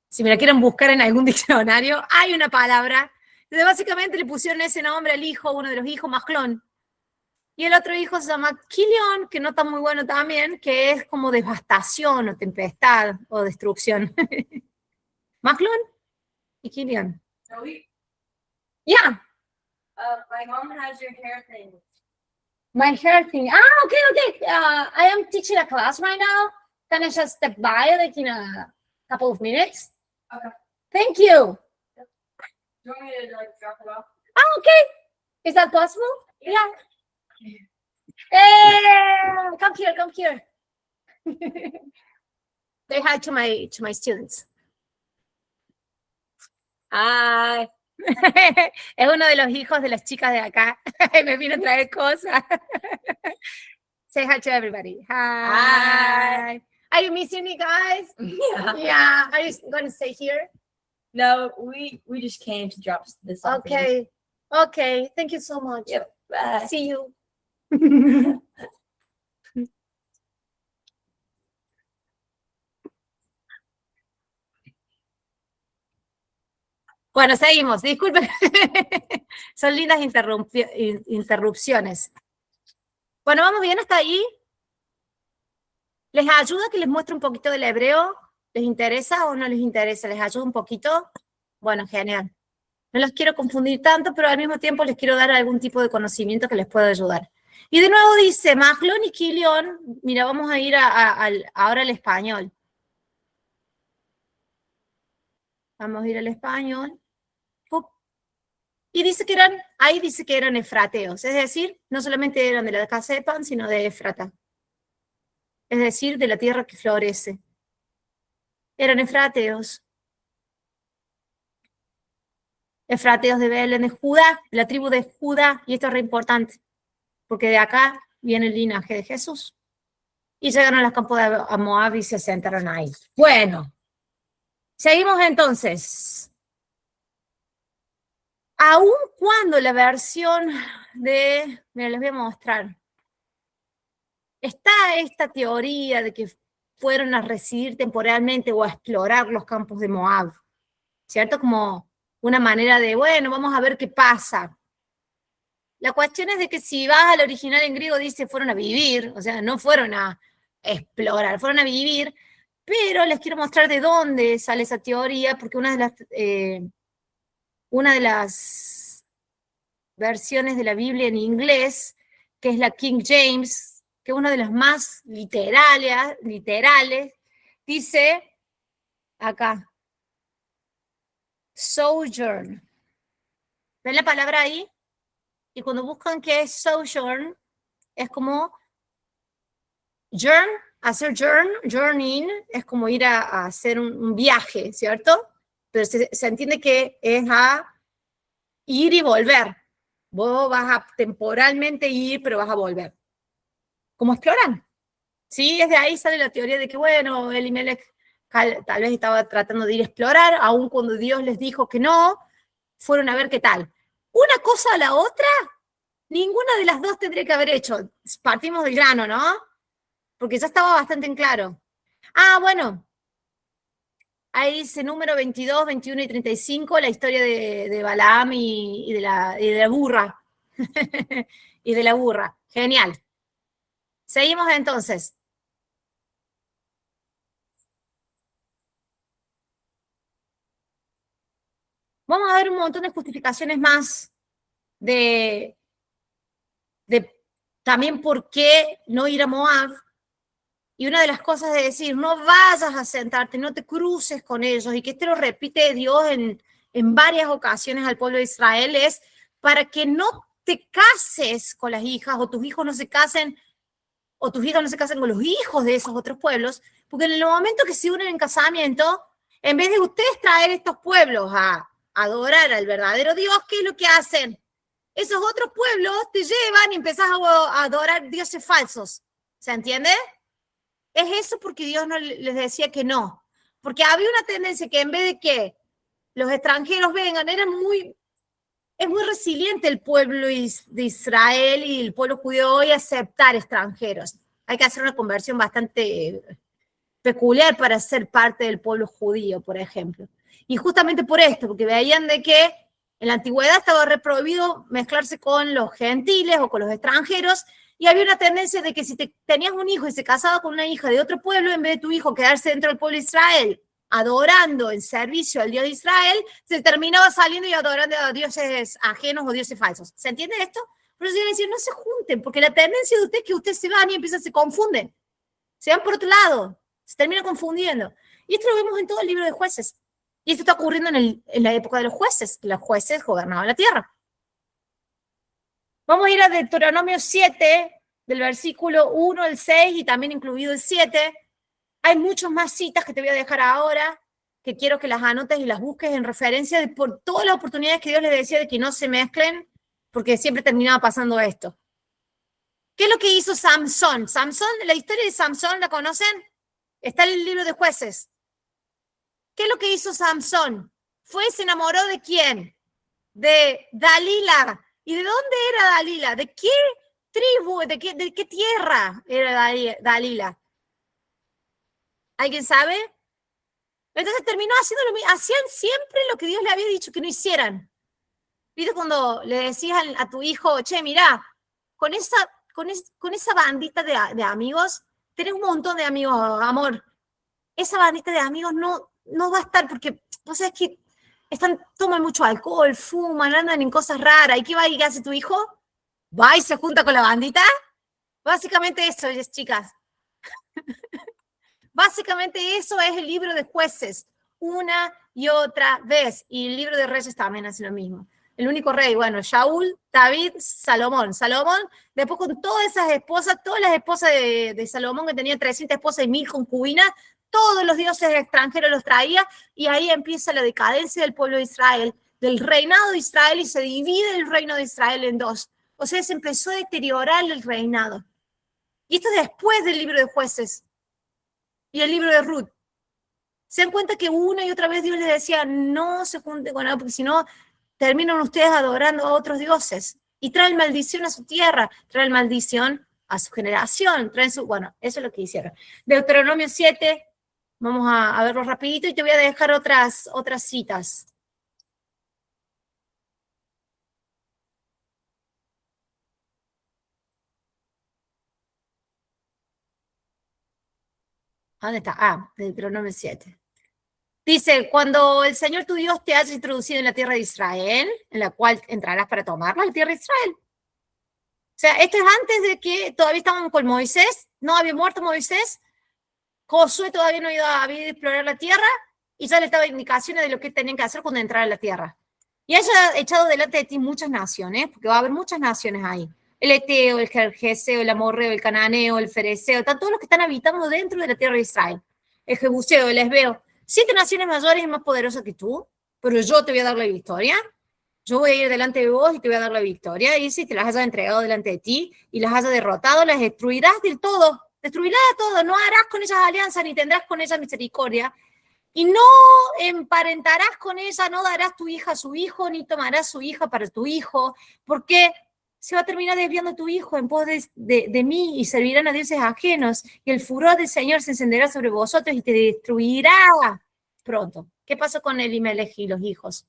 Si me la quieren buscar en algún diccionario, hay una palabra. Entonces, básicamente le pusieron ese nombre al hijo, uno de los hijos, Mahlón. Y el otro hijo se llama Kilion, que no está muy bueno también, que es como devastación o tempestad o destrucción. Mahlon y Kilion. Yeah. My mom has your hair thing. My hair thing. Ah, okay. I am teaching a class right now. Can I just step by like in a couple of minutes? Okay. Thank you. Do you want me to like drop it off? Oh, okay. Is that possible? Yeah. Hey, come here. Say hi to my students. Hi. Es uno de los hijos de las chicas de acá. Me vino a traer cosas. Say hi to everybody. Hi. Are you missing me, guys? Yeah. Are you going to stay here? No, we just came to drop this off. Okay. Thank you so much. Yep. Bye. See you. Bueno, seguimos. Disculpen. Son lindas interrupciones. Bueno, ¿vamos bien hasta ahí? ¿Les ayuda que les muestre un poquito del hebreo? ¿Les interesa o no les interesa? ¿Les ayuda un poquito? Bueno, genial. No los quiero confundir tanto, pero al mismo tiempo les quiero dar algún tipo de conocimiento que les pueda ayudar. Y de nuevo dice, Mahlon y Kilion, mira, vamos a ir ahora al español. Vamos a ir al español. Y dice que eran efrateos, es decir, no solamente eran de la casa de pan, sino de Efrata. Es decir, de la tierra que florece. Eran efrateos. Efrateos de Belén, de Judá, la tribu de Judá, y esto es re importante, porque de acá viene el linaje de Jesús. y llegaron a los campos de Moab y se asentaron ahí. Bueno, seguimos entonces. Aun cuando la versión de, mira, les voy a mostrar, está esta teoría de que fueron a residir temporalmente o a explorar los campos de Moab, ¿cierto? Como una manera de, bueno, vamos a ver qué pasa. La cuestión es de que si vas al original en griego dice fueron a vivir, o sea, no fueron a explorar, fueron a vivir, pero les quiero mostrar de dónde sale esa teoría, porque una de las versiones de la Biblia en inglés, que es la King James, que es una de las más literales, dice acá, sojourn. ¿Ven la palabra ahí? Y cuando buscan qué es sojourn, es como hacer journeying, es como ir a hacer un viaje, ¿cierto? Pero se entiende que es a ir y volver. Vos vas a temporalmente ir, pero vas a volver. Como exploran. Sí, desde ahí sale la teoría de que, bueno, Elimelech tal vez estaba tratando de ir a explorar, aun cuando Dios les dijo que no, fueron a ver qué tal. Una cosa a la otra, ninguna de las dos tendría que haber hecho. Partimos del grano, ¿no? Porque ya estaba bastante en claro. Ah, bueno. Ahí dice número 22, 21 y 35, la historia de Balaam y de la burra. Y de la burra. Genial. Seguimos entonces. Vamos a ver un montón de justificaciones más de también por qué no ir a Moab. Y una de las cosas de decir, no vayas a sentarte, no te cruces con ellos, y que esto lo repite Dios en varias ocasiones al pueblo de Israel, es para que no te cases con las hijas, o tus hijos no se casen, o tus hijas no se casen con los hijos de esos otros pueblos, porque en el momento que se unen en casamiento, en vez de ustedes traer estos pueblos a adorar al verdadero Dios, ¿qué es lo que hacen? Esos otros pueblos te llevan y empezás a adorar dioses falsos. ¿Se entiende? Es eso porque Dios no les decía que no. Porque había una tendencia que en vez de que los extranjeros vengan, es muy resiliente el pueblo de Israel y el pueblo judío hoy a aceptar extranjeros. Hay que hacer una conversión bastante peculiar para ser parte del pueblo judío, por ejemplo. Y justamente por esto, porque veían de que en la antigüedad estaba reprohibido mezclarse con los gentiles o con los extranjeros, y había una tendencia de que si tenías un hijo y se casaba con una hija de otro pueblo, en vez de tu hijo quedarse dentro del pueblo de Israel, adorando en servicio al Dios de Israel, se terminaba saliendo y adorando a dioses ajenos o dioses falsos. ¿Se entiende esto? Por eso yo decir, no se junten, porque la tendencia de ustedes es que ustedes se van y empiezan, se confunden. Se van por otro lado, se terminan confundiendo. Y esto lo vemos en todo el libro de Jueces. Y esto está ocurriendo en la época de los jueces, que los jueces gobernaban la tierra. Vamos a ir a Deuteronomio 7, del versículo 1 al 6 y también incluido el 7. Hay muchas más citas que te voy a dejar ahora, que quiero que las anotes y las busques en referencia de por todas las oportunidades que Dios les decía de que no se mezclen, porque siempre terminaba pasando esto. ¿Qué es lo que hizo Samson? Samson, la historia de Samson, ¿la conocen? Está en el libro de Jueces. ¿Qué es lo que hizo Samson? Se enamoró ¿de quién? De Dalila. ¿Y de dónde era Dalila? ¿De qué tribu, de qué tierra era Dalila? ¿Alguien sabe? Entonces terminó haciendo lo mismo. Hacían siempre lo que Dios le había dicho que no hicieran. ¿Viste cuando le decías a tu hijo, che, mirá, con esa bandita de amigos, tenés un montón de amigos, amor. Esa bandita de amigos no va a estar porque, o sea, es que toman mucho alcohol, fuman, andan en cosas raras. ¿Y qué va y qué hace tu hijo? ¿Va y se junta con la bandita? Básicamente eso, chicas. Básicamente eso es el libro de Jueces, una y otra vez. Y el libro de Reyes también hace lo mismo. El único rey, bueno, Shaul, David, Salomón. Salomón, después con todas esas esposas, todas las esposas de Salomón, que tenía 300 esposas y 1000 concubinas, todos los dioses extranjeros los traía, y ahí empieza la decadencia del pueblo de Israel, del reinado de Israel, y se divide el reino de Israel en dos. O sea, se empezó a deteriorar el reinado. Y esto es después del libro de Jueces y el libro de Ruth. Se dan cuenta que una y otra vez Dios les decía, no se junten con nada, porque si no, terminan ustedes adorando a otros dioses. Y traen maldición a su tierra, traen maldición a su generación, bueno, eso es lo que hicieron. Deuteronomio 7, vamos a verlo rapidito y te voy a dejar otras citas. ¿Dónde está? Deuteronomio 7. Dice, cuando el Señor tu Dios te haya introducido en la tierra de Israel, en la cual entrarás para tomarla, la tierra de Israel. O sea, esto es antes de que todavía estaban con Moisés, no había muerto Moisés, Josué todavía no había ido a explorar la tierra y ya le estaba indicaciones de lo que tenían que hacer cuando entrara a la tierra. Y haya echado delante de ti muchas naciones, porque va a haber muchas naciones ahí. El Eteo, el Gergeseo, el Amorreo, el Cananeo, el Fereceo, todos los que están habitando dentro de la tierra de Israel. El Jebuseo, el Esbeo. 7 naciones mayores y más poderosas que tú, pero yo te voy a dar la victoria. Yo voy a ir delante de vos y te voy a dar la victoria. Y si te las haya entregado delante de ti y las haya derrotado, las destruirás del todo. Destruirás de todo. No harás con ellas alianza ni tendrás con ellas misericordia. Y no emparentarás con ella, no darás tu hija a su hijo, ni tomarás su hija para tu hijo, porque se va a terminar desviando tu hijo en pos de mí y servirán a dioses ajenos. Y el furor del Señor se encenderá sobre vosotros y te destruirá pronto. ¿Qué pasó con Elimelech y los hijos?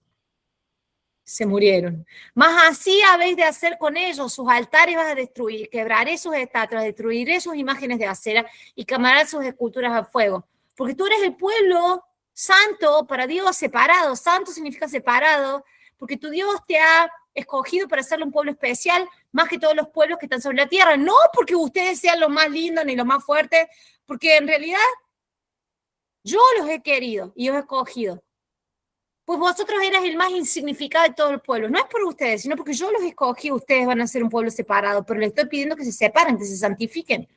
Se murieron. Mas así habéis de hacer con ellos, sus altares vas a destruir, quebraré sus estatuas, destruiré sus imágenes de acera y quemaré sus esculturas a fuego. Porque tú eres el pueblo santo para Dios, separado. Santo significa separado, porque tu Dios te ha escogido para ser un pueblo especial, más que todos los pueblos que están sobre la tierra. No porque ustedes sean los más lindos ni los más fuertes, porque en realidad yo los he querido y os he escogido. Pues vosotros eras el más insignificado de todos los pueblos. No es por ustedes, sino porque yo los escogí. Ustedes van a ser un pueblo separado, pero les estoy pidiendo que se separen, que se santifiquen.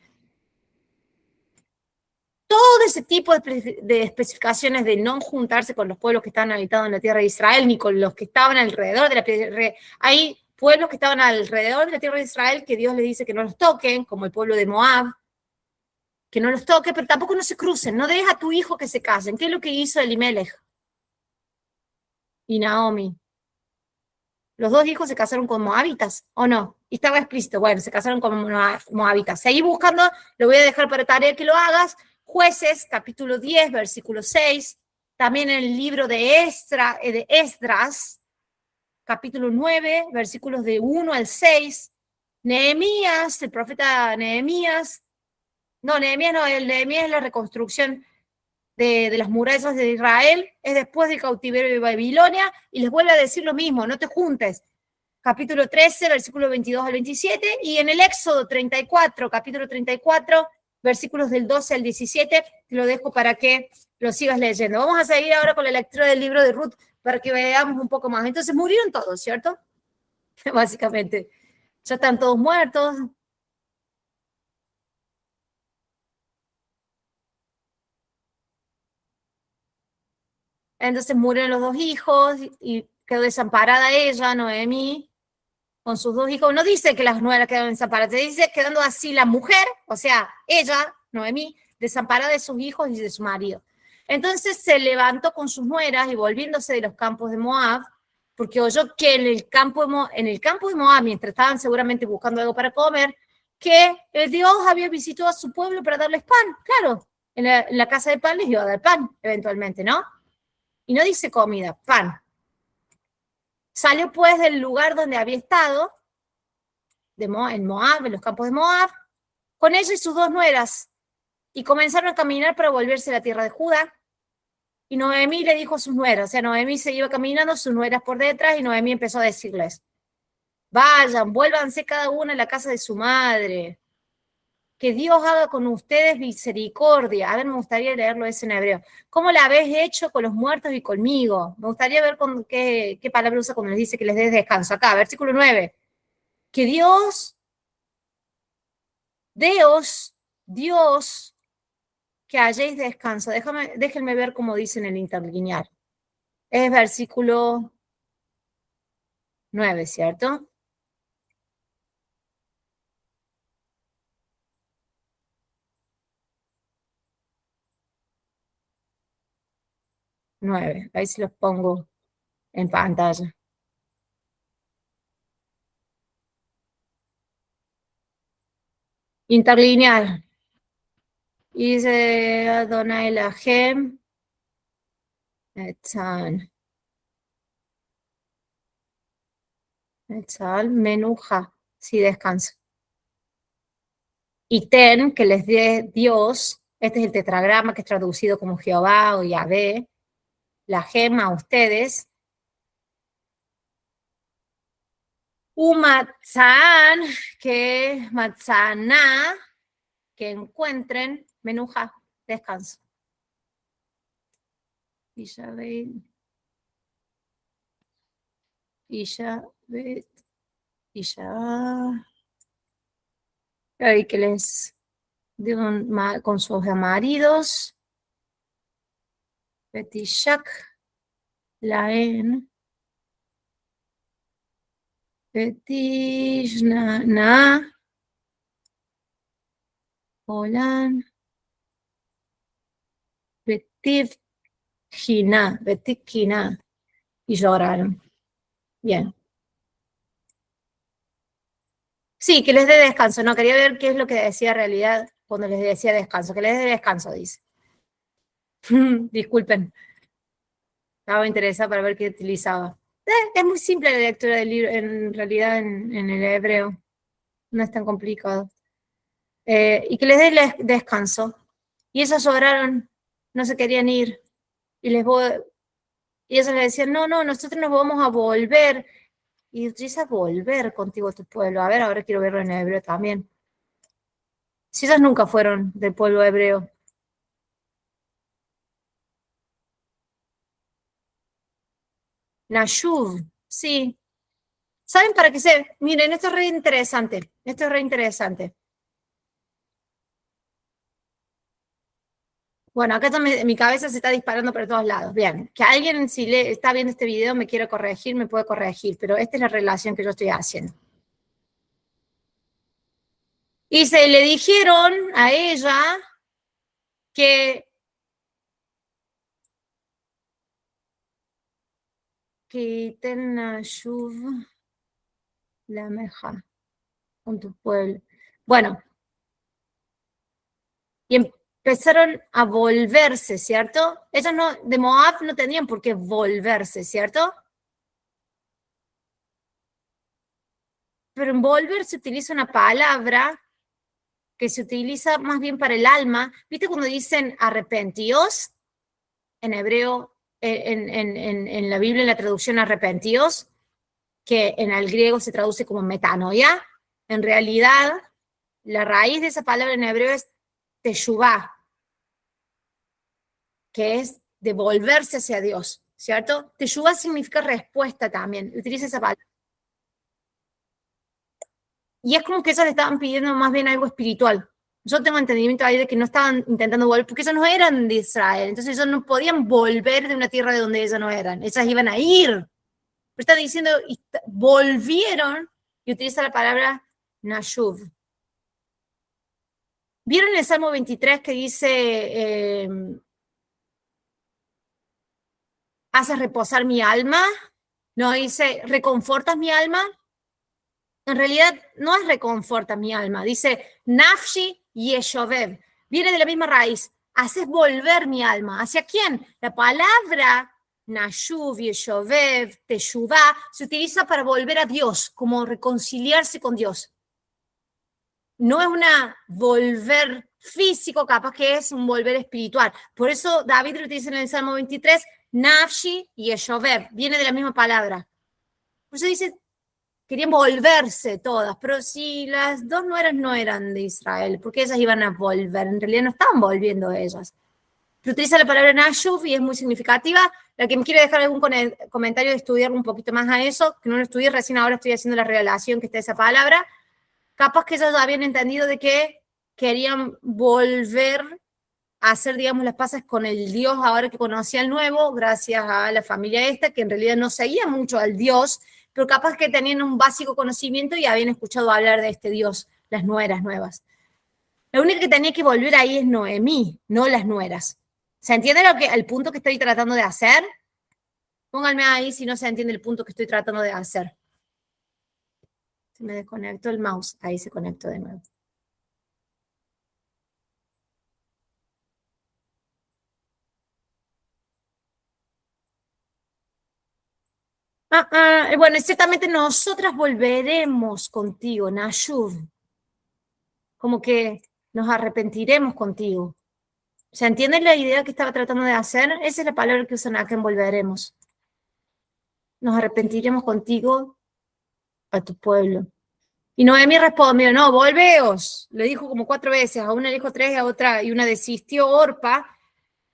Todo ese tipo de especificaciones de no juntarse con los pueblos que estaban habitados en la tierra de Israel, ni con los que estaban alrededor de la tierra. Hay pueblos que estaban alrededor de la tierra de Israel que Dios les dice que no los toquen, como el pueblo de Moab, que no los toque, pero tampoco no se crucen. No dejes a tu hijo que se casen. ¿Qué es lo que hizo Elimelech y Naomi? Los 2 hijos se casaron con moabitas, ¿o no? Y estaba explícito, bueno, se casaron con moabitas. Seguí buscando, lo voy a dejar para tarea que lo hagas. Jueces, capítulo 10, versículo 6. También en el libro de Esdras, capítulo 9, versículos de 1 al 6. Nehemías, el profeta Nehemías. No, el Nehemías es la reconstrucción de las murallas de Israel, es después del cautiverio de Babilonia, y les vuelve a decir lo mismo, no te juntes. Capítulo 13, versículos 22 al 27, y en el Éxodo 34, capítulo 34, versículos del 12 al 17, te lo dejo para que lo sigas leyendo. Vamos a seguir ahora con la lectura del libro de Ruth para que veamos un poco más. Entonces murieron todos, ¿cierto? Básicamente, ya están todos muertos. Entonces murieron los 2 hijos y quedó desamparada ella, Noemí, con sus 2 hijos. No dice que las nueras quedaron desamparadas, dice quedando así la mujer, o sea, ella, Noemí, desamparada de sus hijos y de su marido. Entonces se levantó con sus nueras y volviéndose de los campos de Moab, porque oyó que en el campo de Moab, mientras estaban seguramente buscando algo para comer, que el Dios había visitado a su pueblo para darles pan. Claro, en la casa de pan les iba a dar pan, eventualmente, ¿no? Y no dice comida, pan. Salió pues del lugar donde había estado, en Moab, en los campos de Moab, con ella y sus 2 nueras, y comenzaron a caminar para volverse a la tierra de Judá. Y Noemí le dijo a sus nueras, o sea, Noemí se iba caminando, sus nueras por detrás, y Noemí empezó a decirles, vayan, vuélvanse cada una a la casa de su madre, que Dios haga con ustedes misericordia. A ver, me gustaría leerlo eso en hebreo. ¿Cómo la habéis hecho con los muertos y conmigo? Me gustaría ver con qué palabra usa cuando les dice que les des descanso. Acá, versículo 9. Que Dios, que halléis descanso. Déjenme ver cómo dice en el interlineal. Es versículo 9, ¿cierto? 9. Ahí se los pongo en pantalla. Interlineal. Y dice Adonai Lahem, Etzal, Menuja, sí, descanso. Y Ten, que les dé Dios, este es el tetragrama que es traducido como Jehová o Yahvé, Lahem a ustedes. Umatzan, que Matzaná, que encuentren, Menuja, descanso. Y Yahvé, y Yahvé, y ya. Y que les dé con sus maridos. Betishak, Laen, Betishna, Olan, Betivjina, y lloraron. Bien. Sí, que les dé descanso. No, quería ver qué es lo que decía en realidad cuando les decía descanso. Que les dé descanso, dice. Disculpen. Estaba interesada para ver qué utilizaba. Es muy simple la lectura del libro, en realidad, en el hebreo. No es tan complicado. Y que les dé descanso. Y ellos lloraron, no se querían ir. Y ellos les decían, no, nosotros nos vamos a volver. Y utiliza volver contigo a tu pueblo. A ver, ahora quiero verlo en hebreo también. Si ellos nunca fueron del pueblo hebreo. Nashuv, sí. ¿Saben para qué se? Miren, esto es re interesante. Esto es re interesante. Bueno, acá mi cabeza se está disparando por todos lados. Bien, que alguien si está viendo este video me quiere corregir, me puede corregir, pero esta es la relación que yo estoy haciendo. Y se le dijeron a ella que ten shuv la meja con tu pueblo. Bueno, y empezaron a volverse, ¿cierto? Ellos de Moab no tenían por qué volverse, ¿cierto? Pero en volver se utiliza una palabra que se utiliza más bien para el alma. ¿Viste cuando dicen arrepentíos? En hebreo, en la Biblia, en la traducción arrepentíos, que en el griego se traduce como metanoia. En realidad, la raíz de esa palabra en hebreo es teshuvá, que es devolverse hacia Dios, ¿cierto? Teshuvá significa respuesta también, utiliza esa palabra. Y es como que ellos le estaban pidiendo más bien algo espiritual. Yo tengo entendimiento ahí de que no estaban intentando volver, porque ellos no eran de Israel, entonces ellos no podían volver de una tierra de donde ellos no eran, ellas iban a ir. Pero está diciendo, volvieron, y utiliza la palabra nashuv. ¿Vieron el Salmo 23 que dice, haces reposar mi alma? No, dice, ¿reconfortas mi alma? En realidad no es reconforta mi alma, dice nafshi yeshovev, viene de la misma raíz, haces volver mi alma. ¿Hacia quién? La palabra nashuv, yeshovev, teshuvah se utiliza para volver a Dios, como reconciliarse con Dios. No es una volver físico, capaz que es un volver espiritual. Por eso David lo utiliza en el Salmo 23, nafshi yeshovev, viene de la misma palabra. Por eso dice, querían volverse todas, pero si las dos no eran de Israel, porque ellas iban a volver, en realidad no estaban volviendo ellas. Pero utiliza la palabra Nashuv y es muy significativa. La que me quiere dejar algún comentario de estudiar un poquito más a eso, que no lo estudié, recién ahora estoy haciendo la relación que está esa palabra, capaz que ellos habían entendido de que querían volver a hacer, digamos, las paces con el Dios ahora que conocía el nuevo, gracias a la familia esta, que en realidad no seguía mucho al Dios, pero capaz que tenían un básico conocimiento y habían escuchado hablar de este Dios, las nueras nuevas. La única que tenía que volver ahí es Noemí, no las nueras. ¿Se entiende el punto que estoy tratando de hacer? Pónganme ahí si no se entiende el punto que estoy tratando de hacer. Se me desconectó el mouse. Ahí se conectó de nuevo. Bueno, y ciertamente nosotras volveremos contigo, Nashub. Como que nos arrepentiremos contigo. ¿Se entiende la idea que estaba tratando de hacer? Esa es la palabra que usan acá en volveremos. Nos arrepentiremos contigo a tu pueblo. Y Noemí respondió, no, volveos. Le dijo como 4 veces, a una le dijo 3, a otra, y una desistió, Orpa.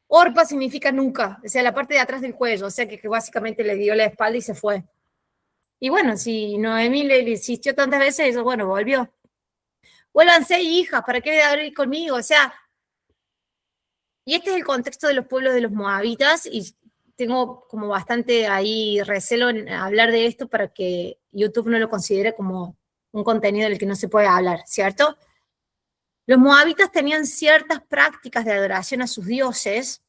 Orpa significa nunca, o sea, la parte de atrás del cuello, o sea, que básicamente le dio la espalda y se fue. Y bueno, si Noemí le insistió tantas veces, eso, bueno, volvió. Vuélvanse, hijas, ¿para qué ir conmigo? O sea, y este es el contexto de los pueblos de los moabitas, y tengo como bastante ahí recelo en hablar de esto para que YouTube no lo considere como un contenido del que no se puede hablar, ¿cierto? Los moabitas tenían ciertas prácticas de adoración a sus dioses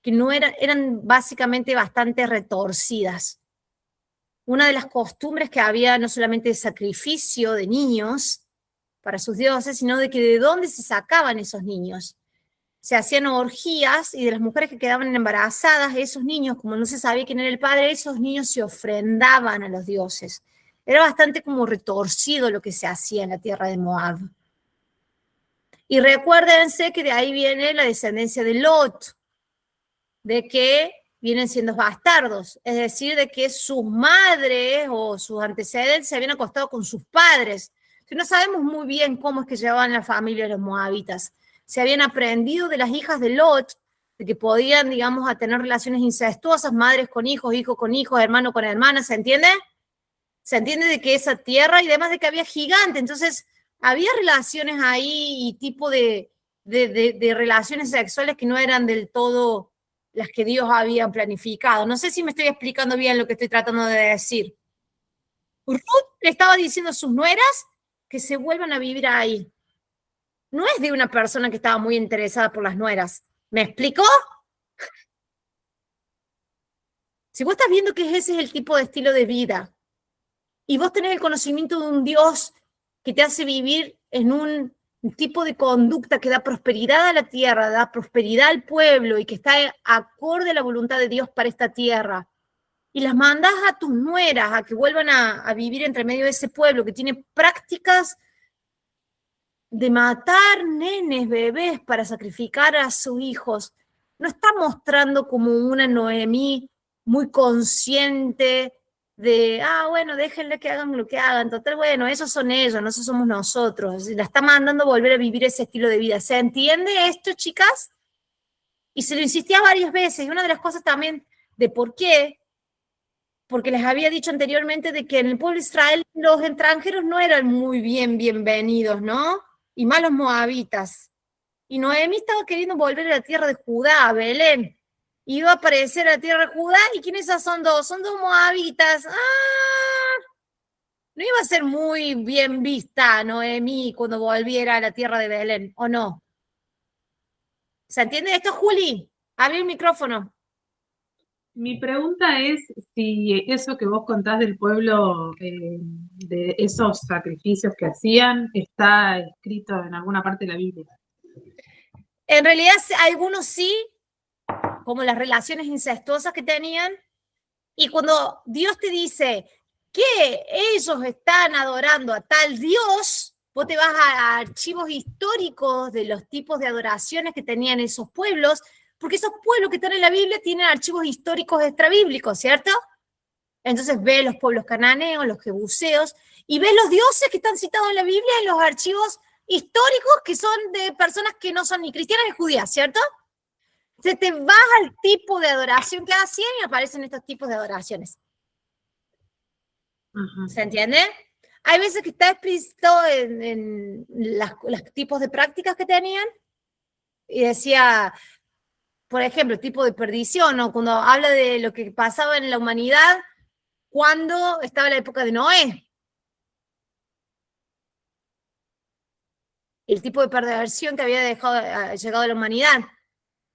que no eran básicamente bastante retorcidas. Una de las costumbres que había no solamente de sacrificio de niños para sus dioses, sino de que de dónde se sacaban esos niños. Se hacían orgías y de las mujeres que quedaban embarazadas, esos niños, como no se sabía quién era el padre, esos niños se ofrendaban a los dioses. Era bastante como retorcido lo que se hacía en la tierra de Moab. Y recuérdense que de ahí viene la descendencia de Lot, de que vienen siendo bastardos, es decir, de que sus madres o sus antecedentes se habían acostado con sus padres. Que no sabemos muy bien cómo es que llevaban la familia de los moabitas. Se habían aprendido de las hijas de Lot, de que podían, digamos, a tener relaciones incestuosas, madres con hijos, hijos con hijos, hermano con hermana, ¿se entiende? Se entiende de que esa tierra y además de que había gigantes, entonces había relaciones ahí y tipo de relaciones sexuales que no eran del todo las que Dios había planificado. No sé si me estoy explicando bien lo que estoy tratando de decir. Ruth le estaba diciendo a sus nueras que se vuelvan a vivir ahí. No es de una persona que estaba muy interesada por las nueras. ¿Me explicó? Si vos estás viendo que ese es el tipo de estilo de vida y vos tenés el conocimiento de un Dios que te hace vivir en un tipo de conducta que da prosperidad a la tierra, da prosperidad al pueblo y que está acorde a la voluntad de Dios para esta tierra, y las mandás a tus nueras a que vuelvan a vivir entre medio de ese pueblo que tiene prácticas de matar nenes, bebés para sacrificar a sus hijos, no está mostrando como una Noemí muy consciente de, bueno, déjenle que hagan lo que hagan, total, bueno, esos son ellos, no esos somos nosotros. La está mandando a volver a vivir ese estilo de vida. ¿Se entiende esto, chicas? Y se lo insistía varias veces, y una de las cosas también de por qué, porque les había dicho anteriormente de que en el pueblo de Israel los extranjeros no eran muy bienvenidos, ¿no? Y más los moabitas. Y Noemí estaba queriendo volver a la tierra de Judá, a Belén. Iba a aparecer a la tierra de Judá, ¿y quiénes son dos? Son 2 moabitas. No iba a ser muy bien vista Noemí cuando volviera a la tierra de Belén, ¿o no? ¿Se entiende esto, Juli? Abre el micrófono. Mi pregunta es si eso que vos contás del pueblo, de esos sacrificios que hacían, está escrito en alguna parte de la Biblia. En realidad, algunos sí, como las relaciones incestuosas que tenían. Y cuando Dios te dice que ellos están adorando a tal Dios, vos te vas a archivos históricos de los tipos de adoraciones que tenían esos pueblos, porque esos pueblos que están en la Biblia tienen archivos históricos extrabíblicos, ¿cierto? Entonces ves los pueblos cananeos, los jebuseos, y ves los dioses que están citados en la Biblia en los archivos históricos que son de personas que no son ni cristianas ni judías, ¿cierto? Se te vas al tipo de adoración que hacían y aparecen estos tipos de adoraciones. Ajá. ¿Se entiende? Hay veces que está explícito en los tipos de prácticas que tenían, y decía, por ejemplo, tipo de perdición, o cuando habla de lo que pasaba en la humanidad cuando estaba la época de Noé. El tipo de perversión que había llegado a la humanidad.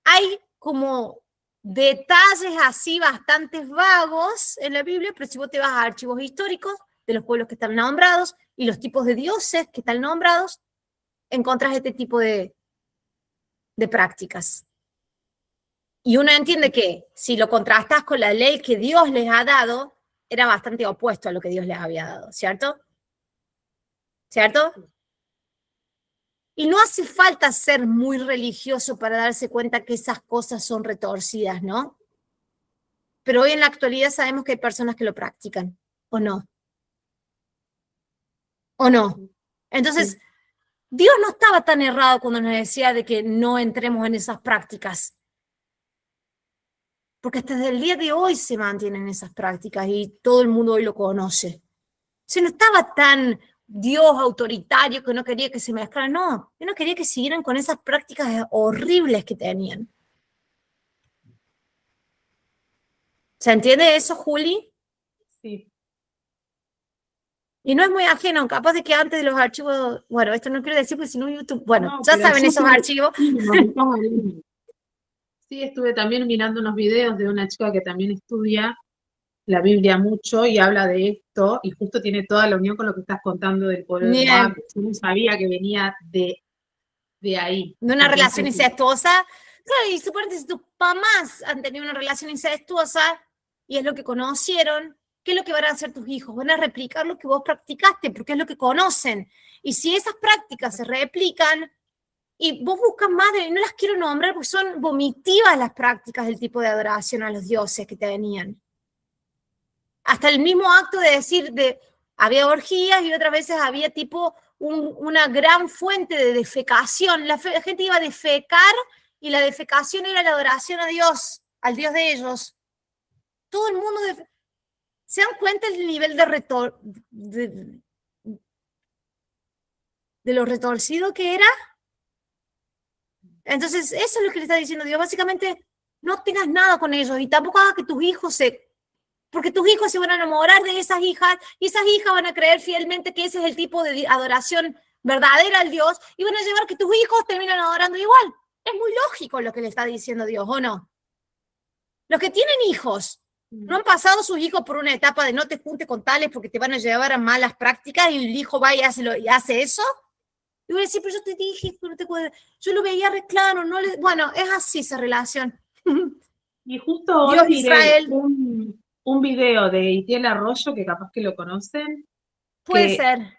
Hay como detalles así bastante vagos en la Biblia, pero si vos te vas a archivos históricos de los pueblos que están nombrados y los tipos de dioses que están nombrados, encontrás este tipo de prácticas. Y uno entiende que si lo contrastas con la ley que Dios les ha dado, era bastante opuesto a lo que Dios les había dado, ¿cierto? ¿Cierto? Y no hace falta ser muy religioso para darse cuenta que esas cosas son retorcidas, ¿no? Pero hoy en la actualidad sabemos que hay personas que lo practican, ¿o no? ¿O no? Entonces, Dios no estaba tan errado cuando nos decía de que no entremos en esas prácticas. Porque hasta el día de hoy se mantienen esas prácticas y todo el mundo hoy lo conoce. Si no estaba tan Dios autoritario que no quería que se mezclaran, no, yo no quería que siguieran con esas prácticas horribles que tenían. ¿Se entiende eso, Juli? Sí. Y no es muy ajeno, capaz de que antes de los archivos, bueno, esto no quiero decir porque si no YouTube, bueno, No, ya pero saben yo esos archivos. Sí, estuve también mirando unos videos de una chica que también estudia la Biblia mucho y habla de esto, y justo tiene toda la unión con lo que estás contando del pueblo de Moab. Bien, Yo no sabía que venía de ahí. de una Entonces, relación incestuosa. Claro, y suponete si tus mamás han tenido una relación incestuosa y es lo que conocieron, ¿qué es lo que van a hacer tus hijos? Van a replicar lo que vos practicaste, porque es lo que conocen. Y si esas prácticas se replican, y vos buscas más, y no las quiero nombrar porque son vomitivas las prácticas del tipo de adoración a los dioses que te venían. Hasta el mismo acto de decir, había orgías y otras veces había tipo una gran fuente de defecación. La gente iba a defecar y la defecación era la adoración a Dios, al Dios de ellos. Todo el mundo... ¿Se dan cuenta el nivel de lo retorcido que era? Entonces, eso es lo que le está diciendo Dios. Básicamente, no tengas nada con ellos y tampoco hagas que tus hijos porque tus hijos se van a enamorar de esas hijas y esas hijas van a creer fielmente que ese es el tipo de adoración verdadera al Dios y van a llevar que tus hijos terminan adorando igual. Es muy lógico lo que le está diciendo Dios, ¿o no? Los que tienen hijos, ¿no han pasado sus hijos por una etapa de no te juntes con tales porque te van a llevar a malas prácticas y el hijo va y hace eso? Y voy a decir, pero yo te dije que no te puedo... Yo lo veía re claro, no le... Bueno, es así esa relación. y justo hoy Dios miré Israel, un video de Itiel Arroyo, que capaz que lo conocen, puede que ser.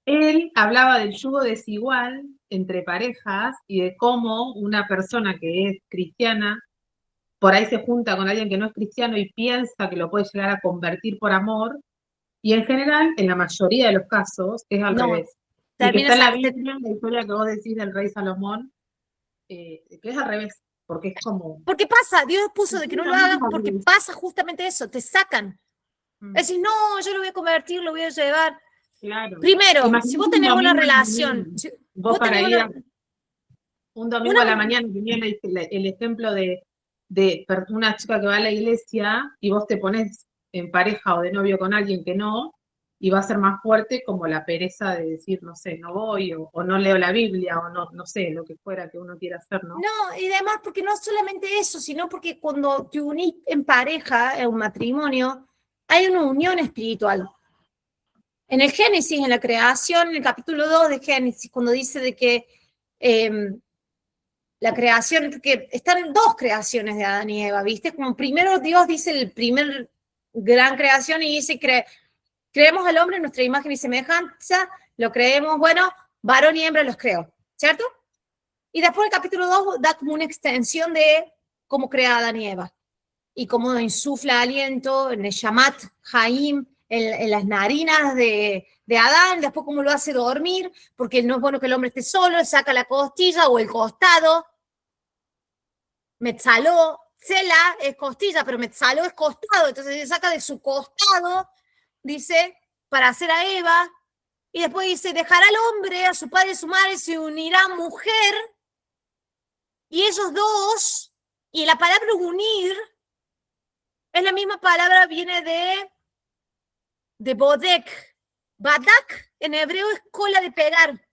él hablaba del yugo desigual entre parejas y de cómo una persona que es cristiana por ahí se junta con alguien que no es cristiano y piensa que lo puede llegar a convertir por amor, y en general, en la mayoría de los casos, es al No, revés. Y que termina está en la Biblia, la historia que vos decís del rey Salomón, que es al revés, porque es como... ¿Por qué pasa? Dios puso de que no lo hagas porque pasa justamente eso, te sacan. Es decir, no, yo lo voy a convertir, lo voy a llevar. Claro. Primero, Imagínate si vos un tenés una domingo a la relación, mañana, si vos vos para tenés ir una... un domingo a la mañana, tenía el ejemplo de una chica que va a la iglesia y vos te pones en pareja o de novio con alguien que no, y va a ser más fuerte como la pereza de decir, no sé, no voy, o no leo la Biblia, o no sé, lo que fuera que uno quiera hacer, ¿no? No, y además porque no solamente eso, sino porque cuando te unís en pareja, en un matrimonio, hay una unión espiritual. En el Génesis, en la creación, en el capítulo 2 de Génesis, cuando dice de que la creación, porque están dos creaciones de Adán y Eva, ¿viste? Como primero Dios dice el primer gran creación y dice, creemos al hombre en nuestra imagen y semejanza, lo creemos, bueno, varón y hembra los creó, ¿cierto? Y después el capítulo 2 da como una extensión de cómo crea Adán y Eva y cómo insufla aliento en el Shamat Haim, en las narinas de Adán, después cómo lo hace dormir, porque no es bueno que el hombre esté solo, saca la costilla o el costado. Metzaló, Sela es costilla, pero Metzaló es costado, entonces se saca de su costado, dice, para hacer a Eva, y después dice, dejará al hombre, a su padre y a su madre, se unirá mujer, y ellos dos, y la palabra unir es la misma palabra, viene de bodek. Badak en hebreo es cola de pegar.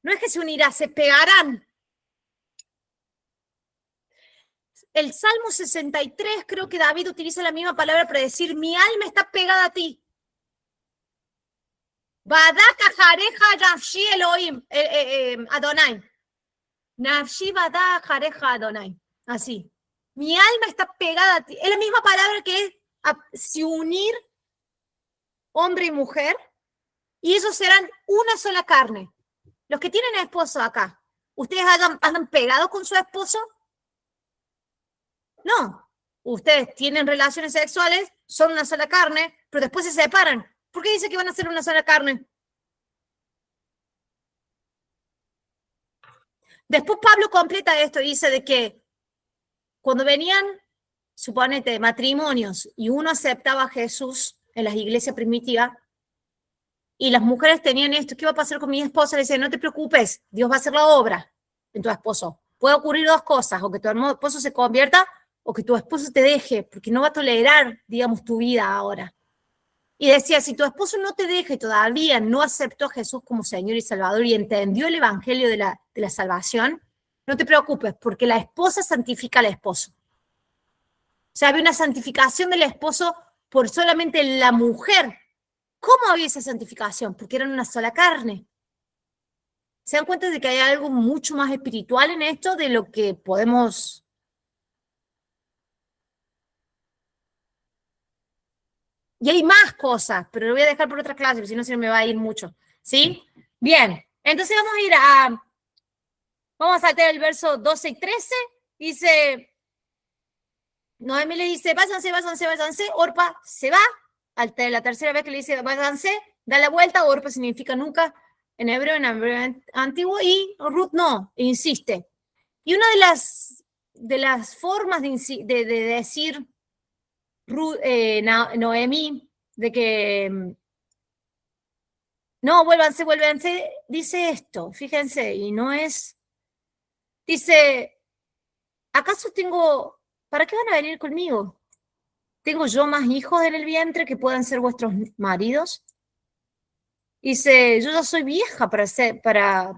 No es que se unirá, se pegarán. el Salmo 63, creo que David utiliza la misma palabra para decir, mi alma está pegada a ti. Badaka jareja nafshi Elohim, Adonai. Nafshi badaka jareja Adonai. Así. Mi alma está pegada a ti. Es la misma palabra que si unir hombre y mujer, y ellos serán una sola carne. Los que tienen esposo acá, ¿ustedes andan pegados con su esposo? No. Ustedes tienen relaciones sexuales, son una sola carne, pero después se separan. ¿Por qué dice que van a ser una sola carne? Después Pablo completa esto y dice de que cuando venían, suponete, matrimonios y uno aceptaba a Jesús en las iglesias primitivas y las mujeres tenían esto, ¿qué va a pasar con mi esposa? Le decían, no te preocupes, Dios va a hacer la obra en tu esposo. Puede ocurrir dos cosas, o que tu esposo se convierta o que tu esposo te deje, porque no va a tolerar, digamos, tu vida ahora. Y decía, si tu esposo no te deja y todavía no aceptó a Jesús como Señor y Salvador y entendió el evangelio de la salvación, no te preocupes, porque la esposa santifica al esposo. O sea, había una santificación del esposo por solamente la mujer. ¿Cómo había esa santificación? Porque eran una sola carne. ¿Se dan cuenta de que hay algo mucho más espiritual en esto de lo que podemos... Y hay más cosas, pero lo voy a dejar por otra clase, porque si no se me va a ir mucho. ¿Sí? Bien, entonces vamos a ir a... Vamos a saltar el verso 12 y 13. Dice... Noemí le dice, váyanse, váyanse, váyanse. Orpa se va. La tercera vez que le dice, váyanse, da la vuelta. Orpa significa nunca en hebreo antiguo. Y Ruth no, insiste. Y una de las formas de decir Noemí, de que no, vuélvanse, vuélvanse, dice esto, fíjense, y no es, dice, ¿acaso para qué van a venir conmigo? ¿Tengo yo más hijos en el vientre que puedan ser vuestros maridos? Dice, yo ya soy vieja para ser para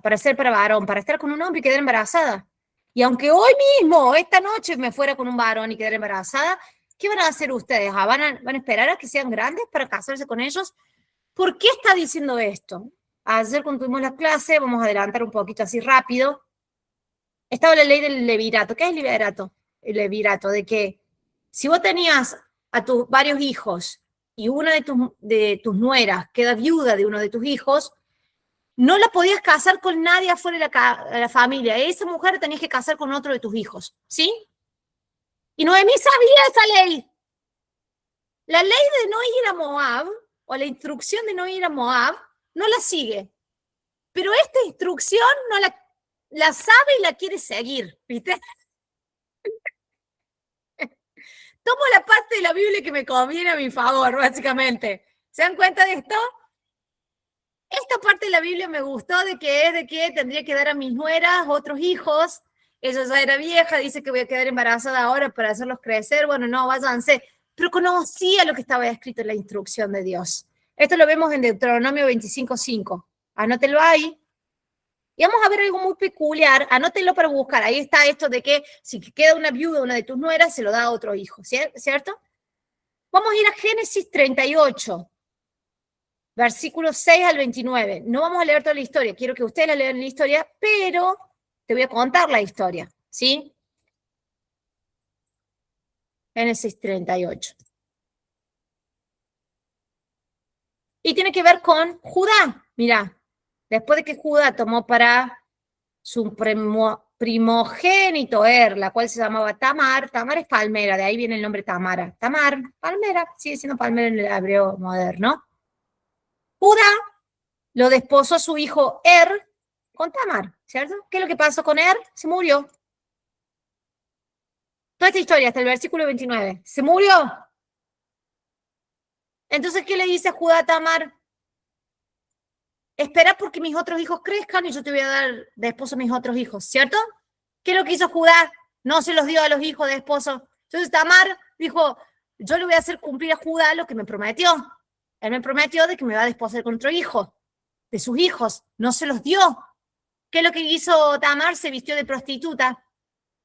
varón, para estar con un hombre y quedar embarazada. Y aunque hoy mismo, esta noche, me fuera con un varón y quedar embarazada, ¿qué van a hacer ustedes? ¿Van a esperar a que sean grandes para casarse con ellos? ¿Por qué está diciendo esto? Ayer cuando tuvimos la clase, vamos a adelantar un poquito así rápido, estaba la ley del levirato. ¿Qué es el levirato? De que si vos tenías a tus varios hijos y una de tus nueras queda viuda de uno de tus hijos, no la podías casar con nadie afuera de la familia. Esa mujer tenías que casar con otro de tus hijos, ¿sí? Y Noemí sabía esa ley. La ley de no ir a Moab, o la instrucción de no ir a Moab, no la sigue. Pero esta instrucción no la sabe y la quiere seguir, ¿viste? Tomo la parte de la Biblia que me conviene a mi favor, básicamente. ¿Se dan cuenta de esto? Esta parte de la Biblia me gustó de que tendría que dar a mis nueras otros hijos. Ella ya era vieja, dice que voy a quedar embarazada ahora para hacerlos crecer. Bueno, no, váyanse. Pero conocía lo que estaba escrito en la instrucción de Dios. Esto lo vemos en Deuteronomio 25:5. Anótelo ahí. Y vamos a ver algo muy peculiar. Anótenlo para buscar. Ahí está esto de que si queda una viuda, una de tus nueras, se lo da a otro hijo. ¿Cierto? Vamos a ir a Génesis 38. Versículos 6 al 29. No vamos a leer toda la historia. Quiero que ustedes la lean la historia, pero te voy a contar la historia. ¿Sí? Génesis 38. Y tiene que ver con Judá. Mirá, después de que Judá tomó para su primogénito la cual se llamaba Tamar. Tamar es palmera, de ahí viene el nombre Tamara. Tamar, palmera, sigue siendo palmera en el hebreo moderno. Judá lo desposó a su hijo con Tamar, ¿cierto? ¿Qué es lo que pasó con Se murió. Toda esta historia, hasta el versículo 29. Se murió. Entonces, ¿qué le dice Judá a Tamar? Espera porque mis otros hijos crezcan y yo te voy a dar de esposo a mis otros hijos, ¿cierto? ¿Qué es lo que hizo Judá? No se los dio a los hijos de esposo. Entonces Tamar dijo, yo le voy a hacer cumplir a Judá lo que me prometió. Él me prometió de que me va a desposar con otro hijo, de sus hijos. No se los dio. ¿Qué es lo que hizo Tamar? Se vistió de prostituta,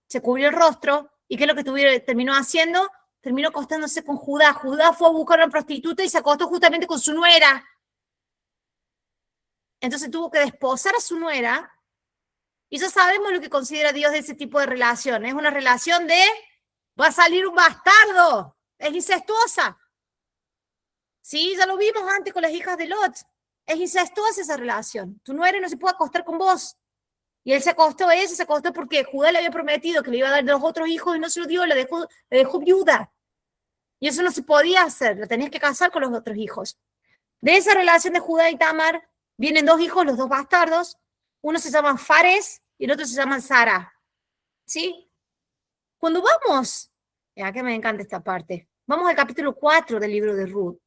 se cubrió el rostro ¿Y qué es lo que terminó haciendo? Terminó acostándose con Judá. Judá fue a buscar a una prostituta y se acostó justamente con su nuera. Entonces tuvo que desposar a su nuera. Y ya sabemos lo que considera Dios de ese tipo de relación. Es una relación de, va a salir un bastardo. Es incestuosa. Sí, ya lo vimos antes con las hijas de Lot. Es incestuosa esa relación. Tu nuera no se puede acostar con vos. Y él se acostó, ella se acostó porque Judá le había prometido que le iba a dar los otros hijos y no se lo dio, le dejó viuda. Y eso no se podía hacer, la tenías que casar con los otros hijos. De esa relación de Judá y Tamar vienen 2 hijos, los 2 bastardos. Uno se llama Fares y el otro se llama Sara. ¿Sí? Cuando vamos, acá me encanta esta parte, vamos al capítulo 4 del libro de Ruth.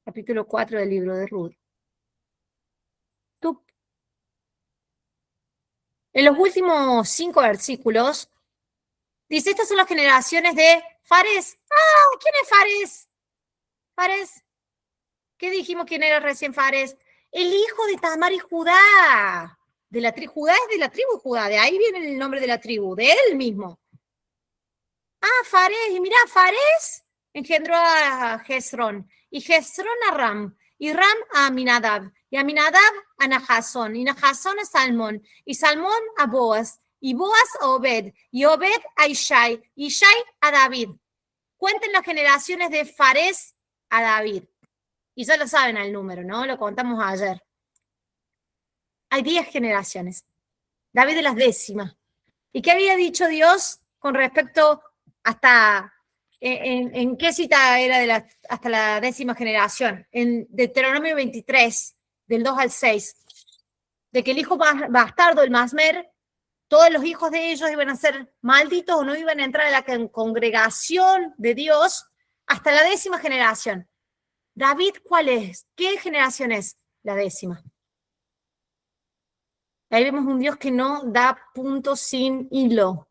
Capítulo 4 del libro de Ruth. En los últimos 5 versículos, dice, estas son las generaciones de Fares. ¡Ah! ¿Quién es Fares? Fares. ¿Qué dijimos quién era recién Fares? El hijo de Tamar y Judá. Judá es de la tribu de Judá, de ahí viene el nombre de la tribu, de él mismo. Ah, Fares, y mira, Fares engendró a Hezrón, y Hezrón a Ram, y Ram a Aminadab, y Aminadab a Nahasón, y Nahasón a Salmón, y Salmón a Boaz, y Boaz a Obed, y Obed a Ishai, y Ishai a David. Cuenten las generaciones de Fares a David. Y ya lo saben el número, ¿no? Lo contamos ayer. Hay 10 generaciones. David es la 10ª. ¿Y qué había dicho Dios con respecto hasta en qué cita era hasta la 10ª generación? En Deuteronomio 23, del 2 al 6, de que el hijo bastardo, el Masmer, todos los hijos de ellos iban a ser malditos o no iban a entrar a la congregación de Dios hasta la 10ª generación. David, ¿cuál es? ¿Qué generación es? La 10ª. Ahí vemos un Dios que no da punto sin hilo.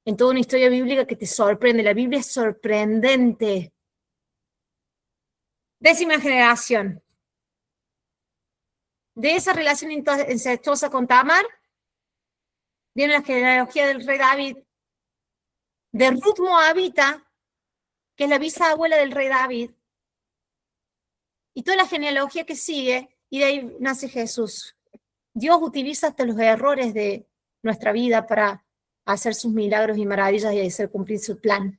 En toda una historia bíblica que te sorprende. La Biblia es sorprendente. 10ª generación. De esa relación incestuosa con Tamar, viene la genealogía del rey David. De Ruth Moabita, que es la bisabuela del rey David. Y toda la genealogía que sigue, y de ahí nace Jesús. Dios utiliza hasta los errores de nuestra vida para hacer sus milagros y maravillas y hacer cumplir su plan.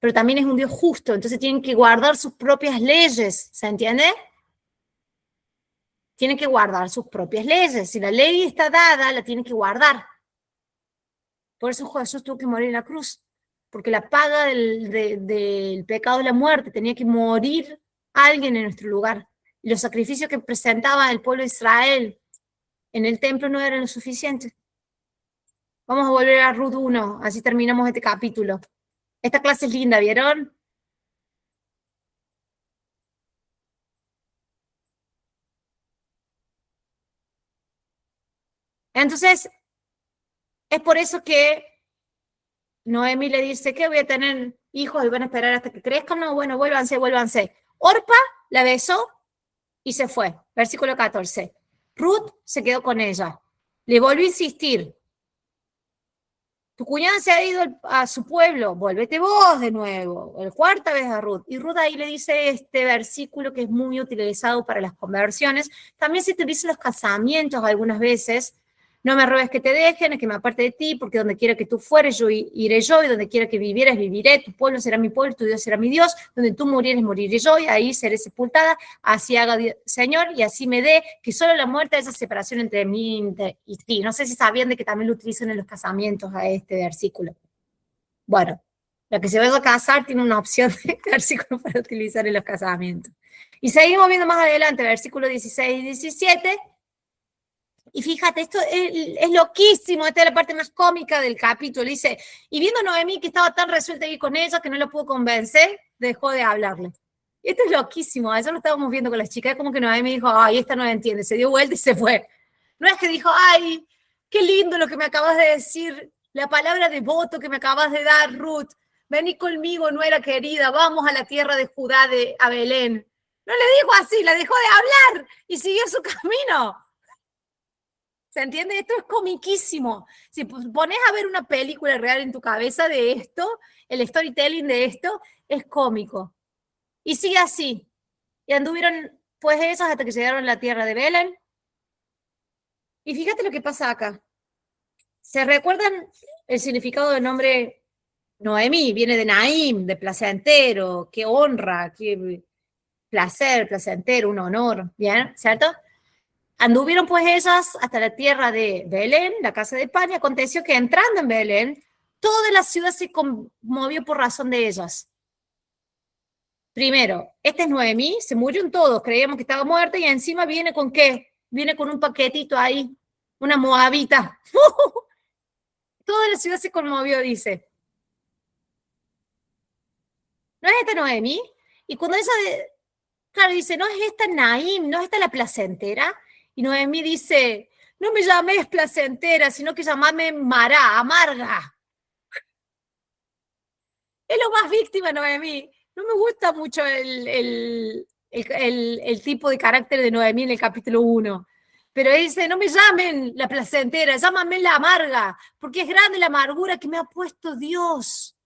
Pero también es un Dios justo, entonces tienen que guardar sus propias leyes, ¿se entiende? Tienen que guardar sus propias leyes. Si la ley está dada, la tienen que guardar. Por eso Jesús tuvo que morir en la cruz, porque la paga del pecado es la muerte, tenía que morir alguien en nuestro lugar. Y los sacrificios que presentaba el pueblo de Israel en el templo no eran lo suficiente. Vamos a volver a Ruth 1, así terminamos este capítulo. Esta clase es linda, ¿vieron? Entonces, es por eso que Noemí le dice que voy a tener hijos y van a esperar hasta que crezcan. No, bueno, vuélvanse. Orpa la besó y se fue. Versículo 14. Ruth se quedó con ella. Le volvió a insistir. Tu cuñada se ha ido a su pueblo, vuélvete vos de nuevo. La 4ª vez a Ruth. Y Ruth ahí le dice este versículo que es muy utilizado para las conversiones. También se utiliza en los casamientos algunas veces. No me ruegues que te dejen, que me aparte de ti, porque donde quiera que tú fueres, yo iré yo, y donde quiera que vivieres, viviré. Tu pueblo será mi pueblo, tu Dios será mi Dios. Donde tú murieres, moriré yo, y ahí seré sepultada. Así haga Dios, Señor, y así me dé, que solo la muerte es esa separación entre mí y ti. No sé si sabían de que también lo utilizan en los casamientos a este versículo. Bueno, la que se vaya a casar tiene una opción de versículo para utilizar en los casamientos. Y seguimos viendo más adelante, versículos 16 y 17. Y fíjate, esto es loquísimo, esta es la parte más cómica del capítulo. Dice, y viendo a Noemí que estaba tan resuelta a ir con ella que no la pudo convencer, dejó de hablarle. Y esto es loquísimo, ayer lo estábamos viendo con las chicas, como que Noemí dijo, ay, esta no entiende, se dio vuelta y se fue. No es que dijo, ay, qué lindo lo que me acabas de decir, la palabra de voto que me acabas de dar, Ruth, vení conmigo, nuera querida, vamos a la tierra de Judá, a Belén. No le dijo así, la dejó de hablar y siguió su camino. ¿Se entiende? Esto es comiquísimo. Si pones a ver una película real en tu cabeza de esto, el storytelling de esto es cómico. Y sigue así. Y anduvieron pues esos hasta que llegaron a la tierra de Belén. Y fíjate lo que pasa acá. ¿Se recuerdan el significado del nombre Noemí? Viene de Naim, de placentero, qué honra, qué placer, placentero, un honor, ¿bien? ¿Cierto? Anduvieron pues ellas hasta la tierra de Belén, la casa de pan, y aconteció que entrando en Belén, toda la ciudad se conmovió por razón de ellas. Primero, esta es Noemí, se murieron todos, creíamos que estaba muerta, y encima viene con ¿qué? Viene con un paquetito ahí, una moabita. Toda la ciudad se conmovió, dice. ¿No es esta Noemí? Y cuando ella, claro, dice, no es esta Naim, no es esta la placentera. Y Noemí dice, no me llames placentera, sino que llamame Mará, amarga. Es lo más víctima, Noemí. No me gusta mucho el tipo de carácter de Noemí en el capítulo 1. Pero dice, no me llamen la placentera, llámame la amarga, porque es grande la amargura que me ha puesto Dios.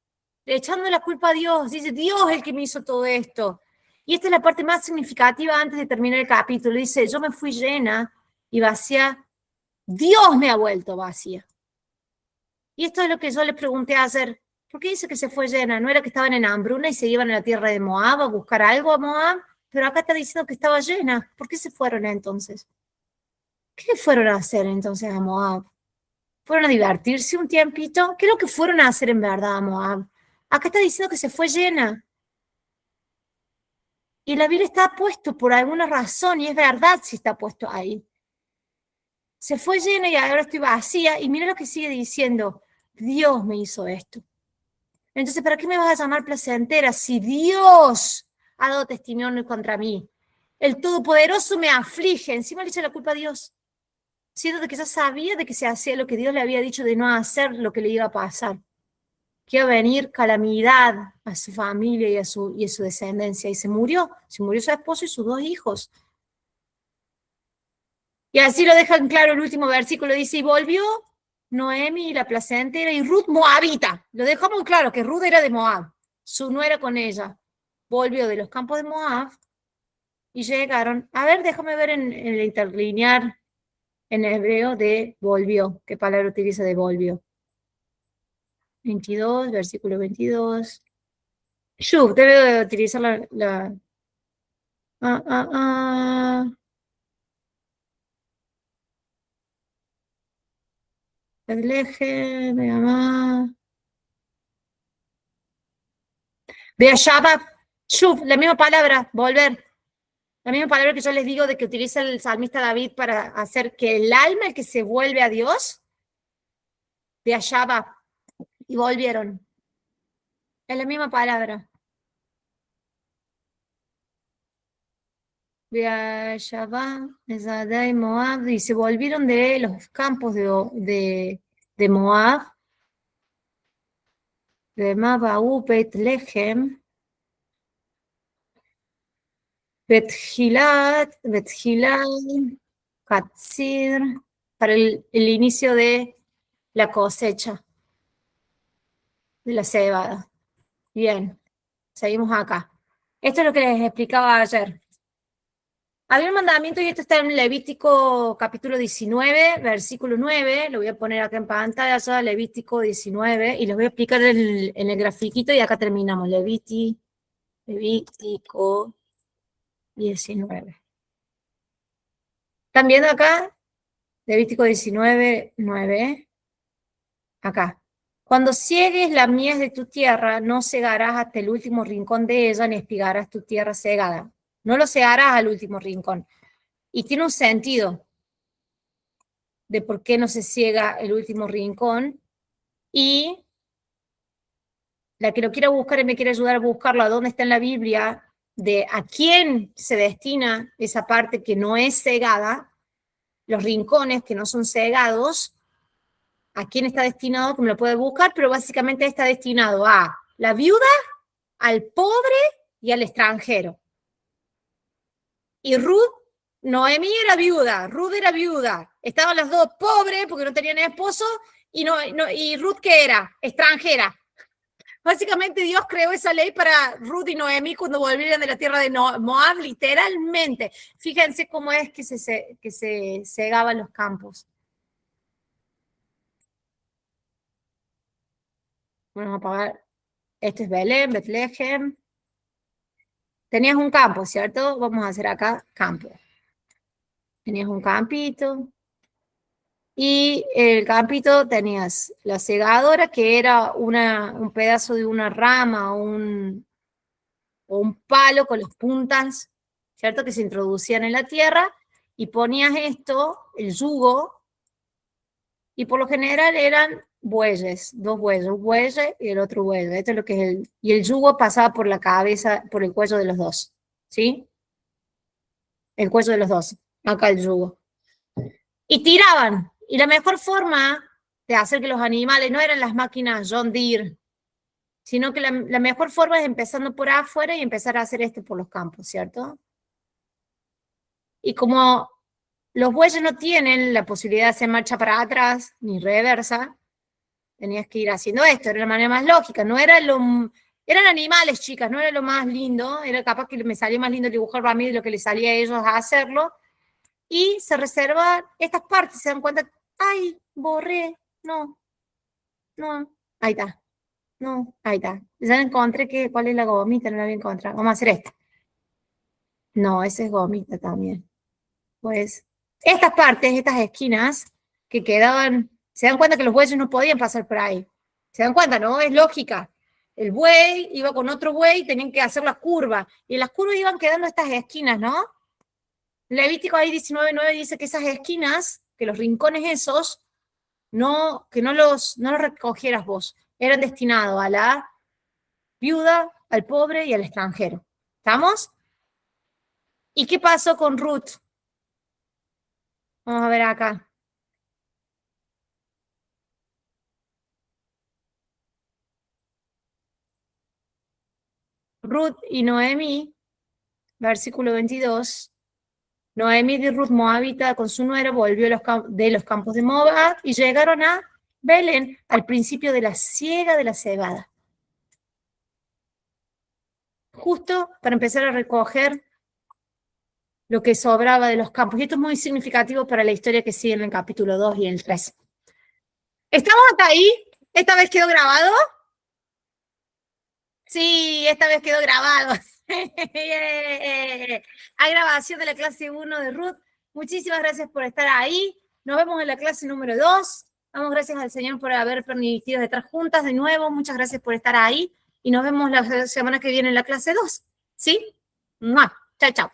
Echando la culpa a Dios. Dice, Dios es el que me hizo todo esto. Y esta es la parte más significativa antes de terminar el capítulo. Dice, yo me fui llena y vacía. Dios me ha vuelto vacía. Y esto es lo que yo le pregunté ayer. ¿Por qué dice que se fue llena? ¿No era que estaban en hambruna y se iban a la tierra de Moab a buscar algo a Moab? Pero acá está diciendo que estaba llena. ¿Por qué se fueron entonces? ¿Qué fueron a hacer entonces a Moab? ¿Fueron a divertirse un tiempito? ¿Qué es lo que fueron a hacer en verdad a Moab? Acá está diciendo que se fue llena. Y la Biblia está puesto por alguna razón, y es verdad si está puesto ahí. Se fue llena y ahora estoy vacía, y mira lo que sigue diciendo. Dios me hizo esto. Entonces, ¿para qué me vas a llamar placentera si Dios ha dado testimonio contra mí? El Todopoderoso me aflige, encima le echa la culpa a Dios. Siendo de que ya sabía de que se hacía lo que Dios le había dicho de no hacer lo que le iba a pasar. Que iba a venir calamidad a su familia y a su descendencia. Y se murió su esposo y sus 2 hijos. Y así lo dejan claro el último versículo. Dice, y volvió Noemi, la placentera, y Ruth moabita. Lo dejó muy claro que Ruth era de Moab. Su nuera con ella. Volvió de los campos de Moab y llegaron. A ver, déjame ver en el interlinear en hebreo de volvió. ¿Qué palabra utiliza de volvió? 22, versículo 22. Shuv, debe utilizar la el eje, me llama. Beashaba, Shuv, la misma palabra, volver. La misma palabra que yo les digo de que utiliza el salmista David para hacer que el alma, el que se vuelve a Dios, Beashaba, y volvieron. Es la misma palabra. Beashaba, Ezadai, Moab, y se volvieron de los campos de Moab, de Mabaú, Betlehem, Betjilat, Katsir, para el inicio de la cosecha de la cebada. Bien, seguimos acá. Esto es lo que les explicaba ayer. Había un mandamiento, y esto está en Levítico capítulo 19, versículo 9. Lo voy a poner acá en pantalla, ya Levítico 19, y les voy a explicar en el grafiquito, y acá terminamos. Levítico 19. ¿Están viendo acá? Levítico 19, 9. Acá. Cuando ciegues la mies de tu tierra, no cegarás hasta el último rincón de ella, ni espigarás tu tierra cegada. No lo cegarás al último rincón. Y tiene un sentido de por qué no se ciega el último rincón. Y la que lo quiera buscar y me quiere ayudar a buscarlo, a dónde está en la Biblia, de a quién se destina esa parte que no es cegada, los rincones que no son cegados, a quién está destinado, que me lo puede buscar, pero básicamente está destinado a la viuda, al pobre y al extranjero. Y Ruth Noemí era viuda, Ruth era viuda. Estaban las dos pobres porque no tenían esposo y Ruth, ¿qué era? Extranjera. Básicamente Dios creó esa ley para Ruth y Noemí cuando volvieron de la tierra de Moab, literalmente. Fíjense cómo es que se segaban los campos. Bueno, vamos a apagar. Este es Belén, Betlehem. Tenías un campo, ¿cierto? Vamos a hacer acá campo. Tenías un campito. Y el campito tenías la segadora, que era un pedazo de una rama o un palo con las puntas, ¿cierto? Que se introducían en la tierra, y ponías esto, el yugo, y por lo general eran bueyes, dos bueyes, un buey y el otro buey. Esto es lo que es y el yugo pasaba por la cabeza, por el cuello de los dos, ¿sí? El cuello de los dos, acá el yugo. Y tiraban. Y la mejor forma de hacer que los animales, no eran las máquinas John Deere, sino que la mejor forma es empezando por afuera y empezar a hacer esto por los campos, ¿cierto? Y como los bueyes no tienen la posibilidad de hacer marcha para atrás ni reversa, tenías que ir haciendo esto, era la manera más lógica, no era eran animales, chicas, no era lo más lindo, era capaz que me salía más lindo dibujarlo a mí de lo que les salía a ellos a hacerlo, y se reservan estas partes, se dan cuenta, ay, borré, no, ahí está, no, ahí está, ya encontré cuál es la gomita, no la voy a encontrar, vamos a hacer esta. No, esa es gomita también. Pues, estas partes, estas esquinas que quedaban, se dan cuenta que los bueyes no podían pasar por ahí. Se dan cuenta, ¿no? Es lógica. El buey iba con otro buey, tenían que hacer las curvas, y en las curvas iban quedando estas esquinas, ¿no? Levítico ahí 19:9 dice que esas esquinas, que los rincones esos, que no los recogieras vos, eran destinados a la viuda, al pobre y al extranjero. ¿Estamos? ¿Y qué pasó con Ruth? Vamos a ver acá. Ruth y Noemí, versículo 22. Noemí de Ruth moabita con su nuera volvió de los campos de Moab y llegaron a Belén al principio de la siega de la cebada. Justo para empezar a recoger lo que sobraba de los campos. Y esto es muy significativo para la historia que sigue en el capítulo 2 y el 3. ¿Estamos hasta ahí? ¿Esta vez quedó grabado? Sí, esta vez quedó grabado. Hay grabación de la clase 1 de Ruth. Muchísimas gracias por estar ahí. Nos vemos en la clase número 2. Damos gracias al Señor por haber permitido estar juntas de nuevo. Muchas gracias por estar ahí. Y nos vemos la semana que viene en la clase 2. ¿Sí? ¡Mua! Chao, chao.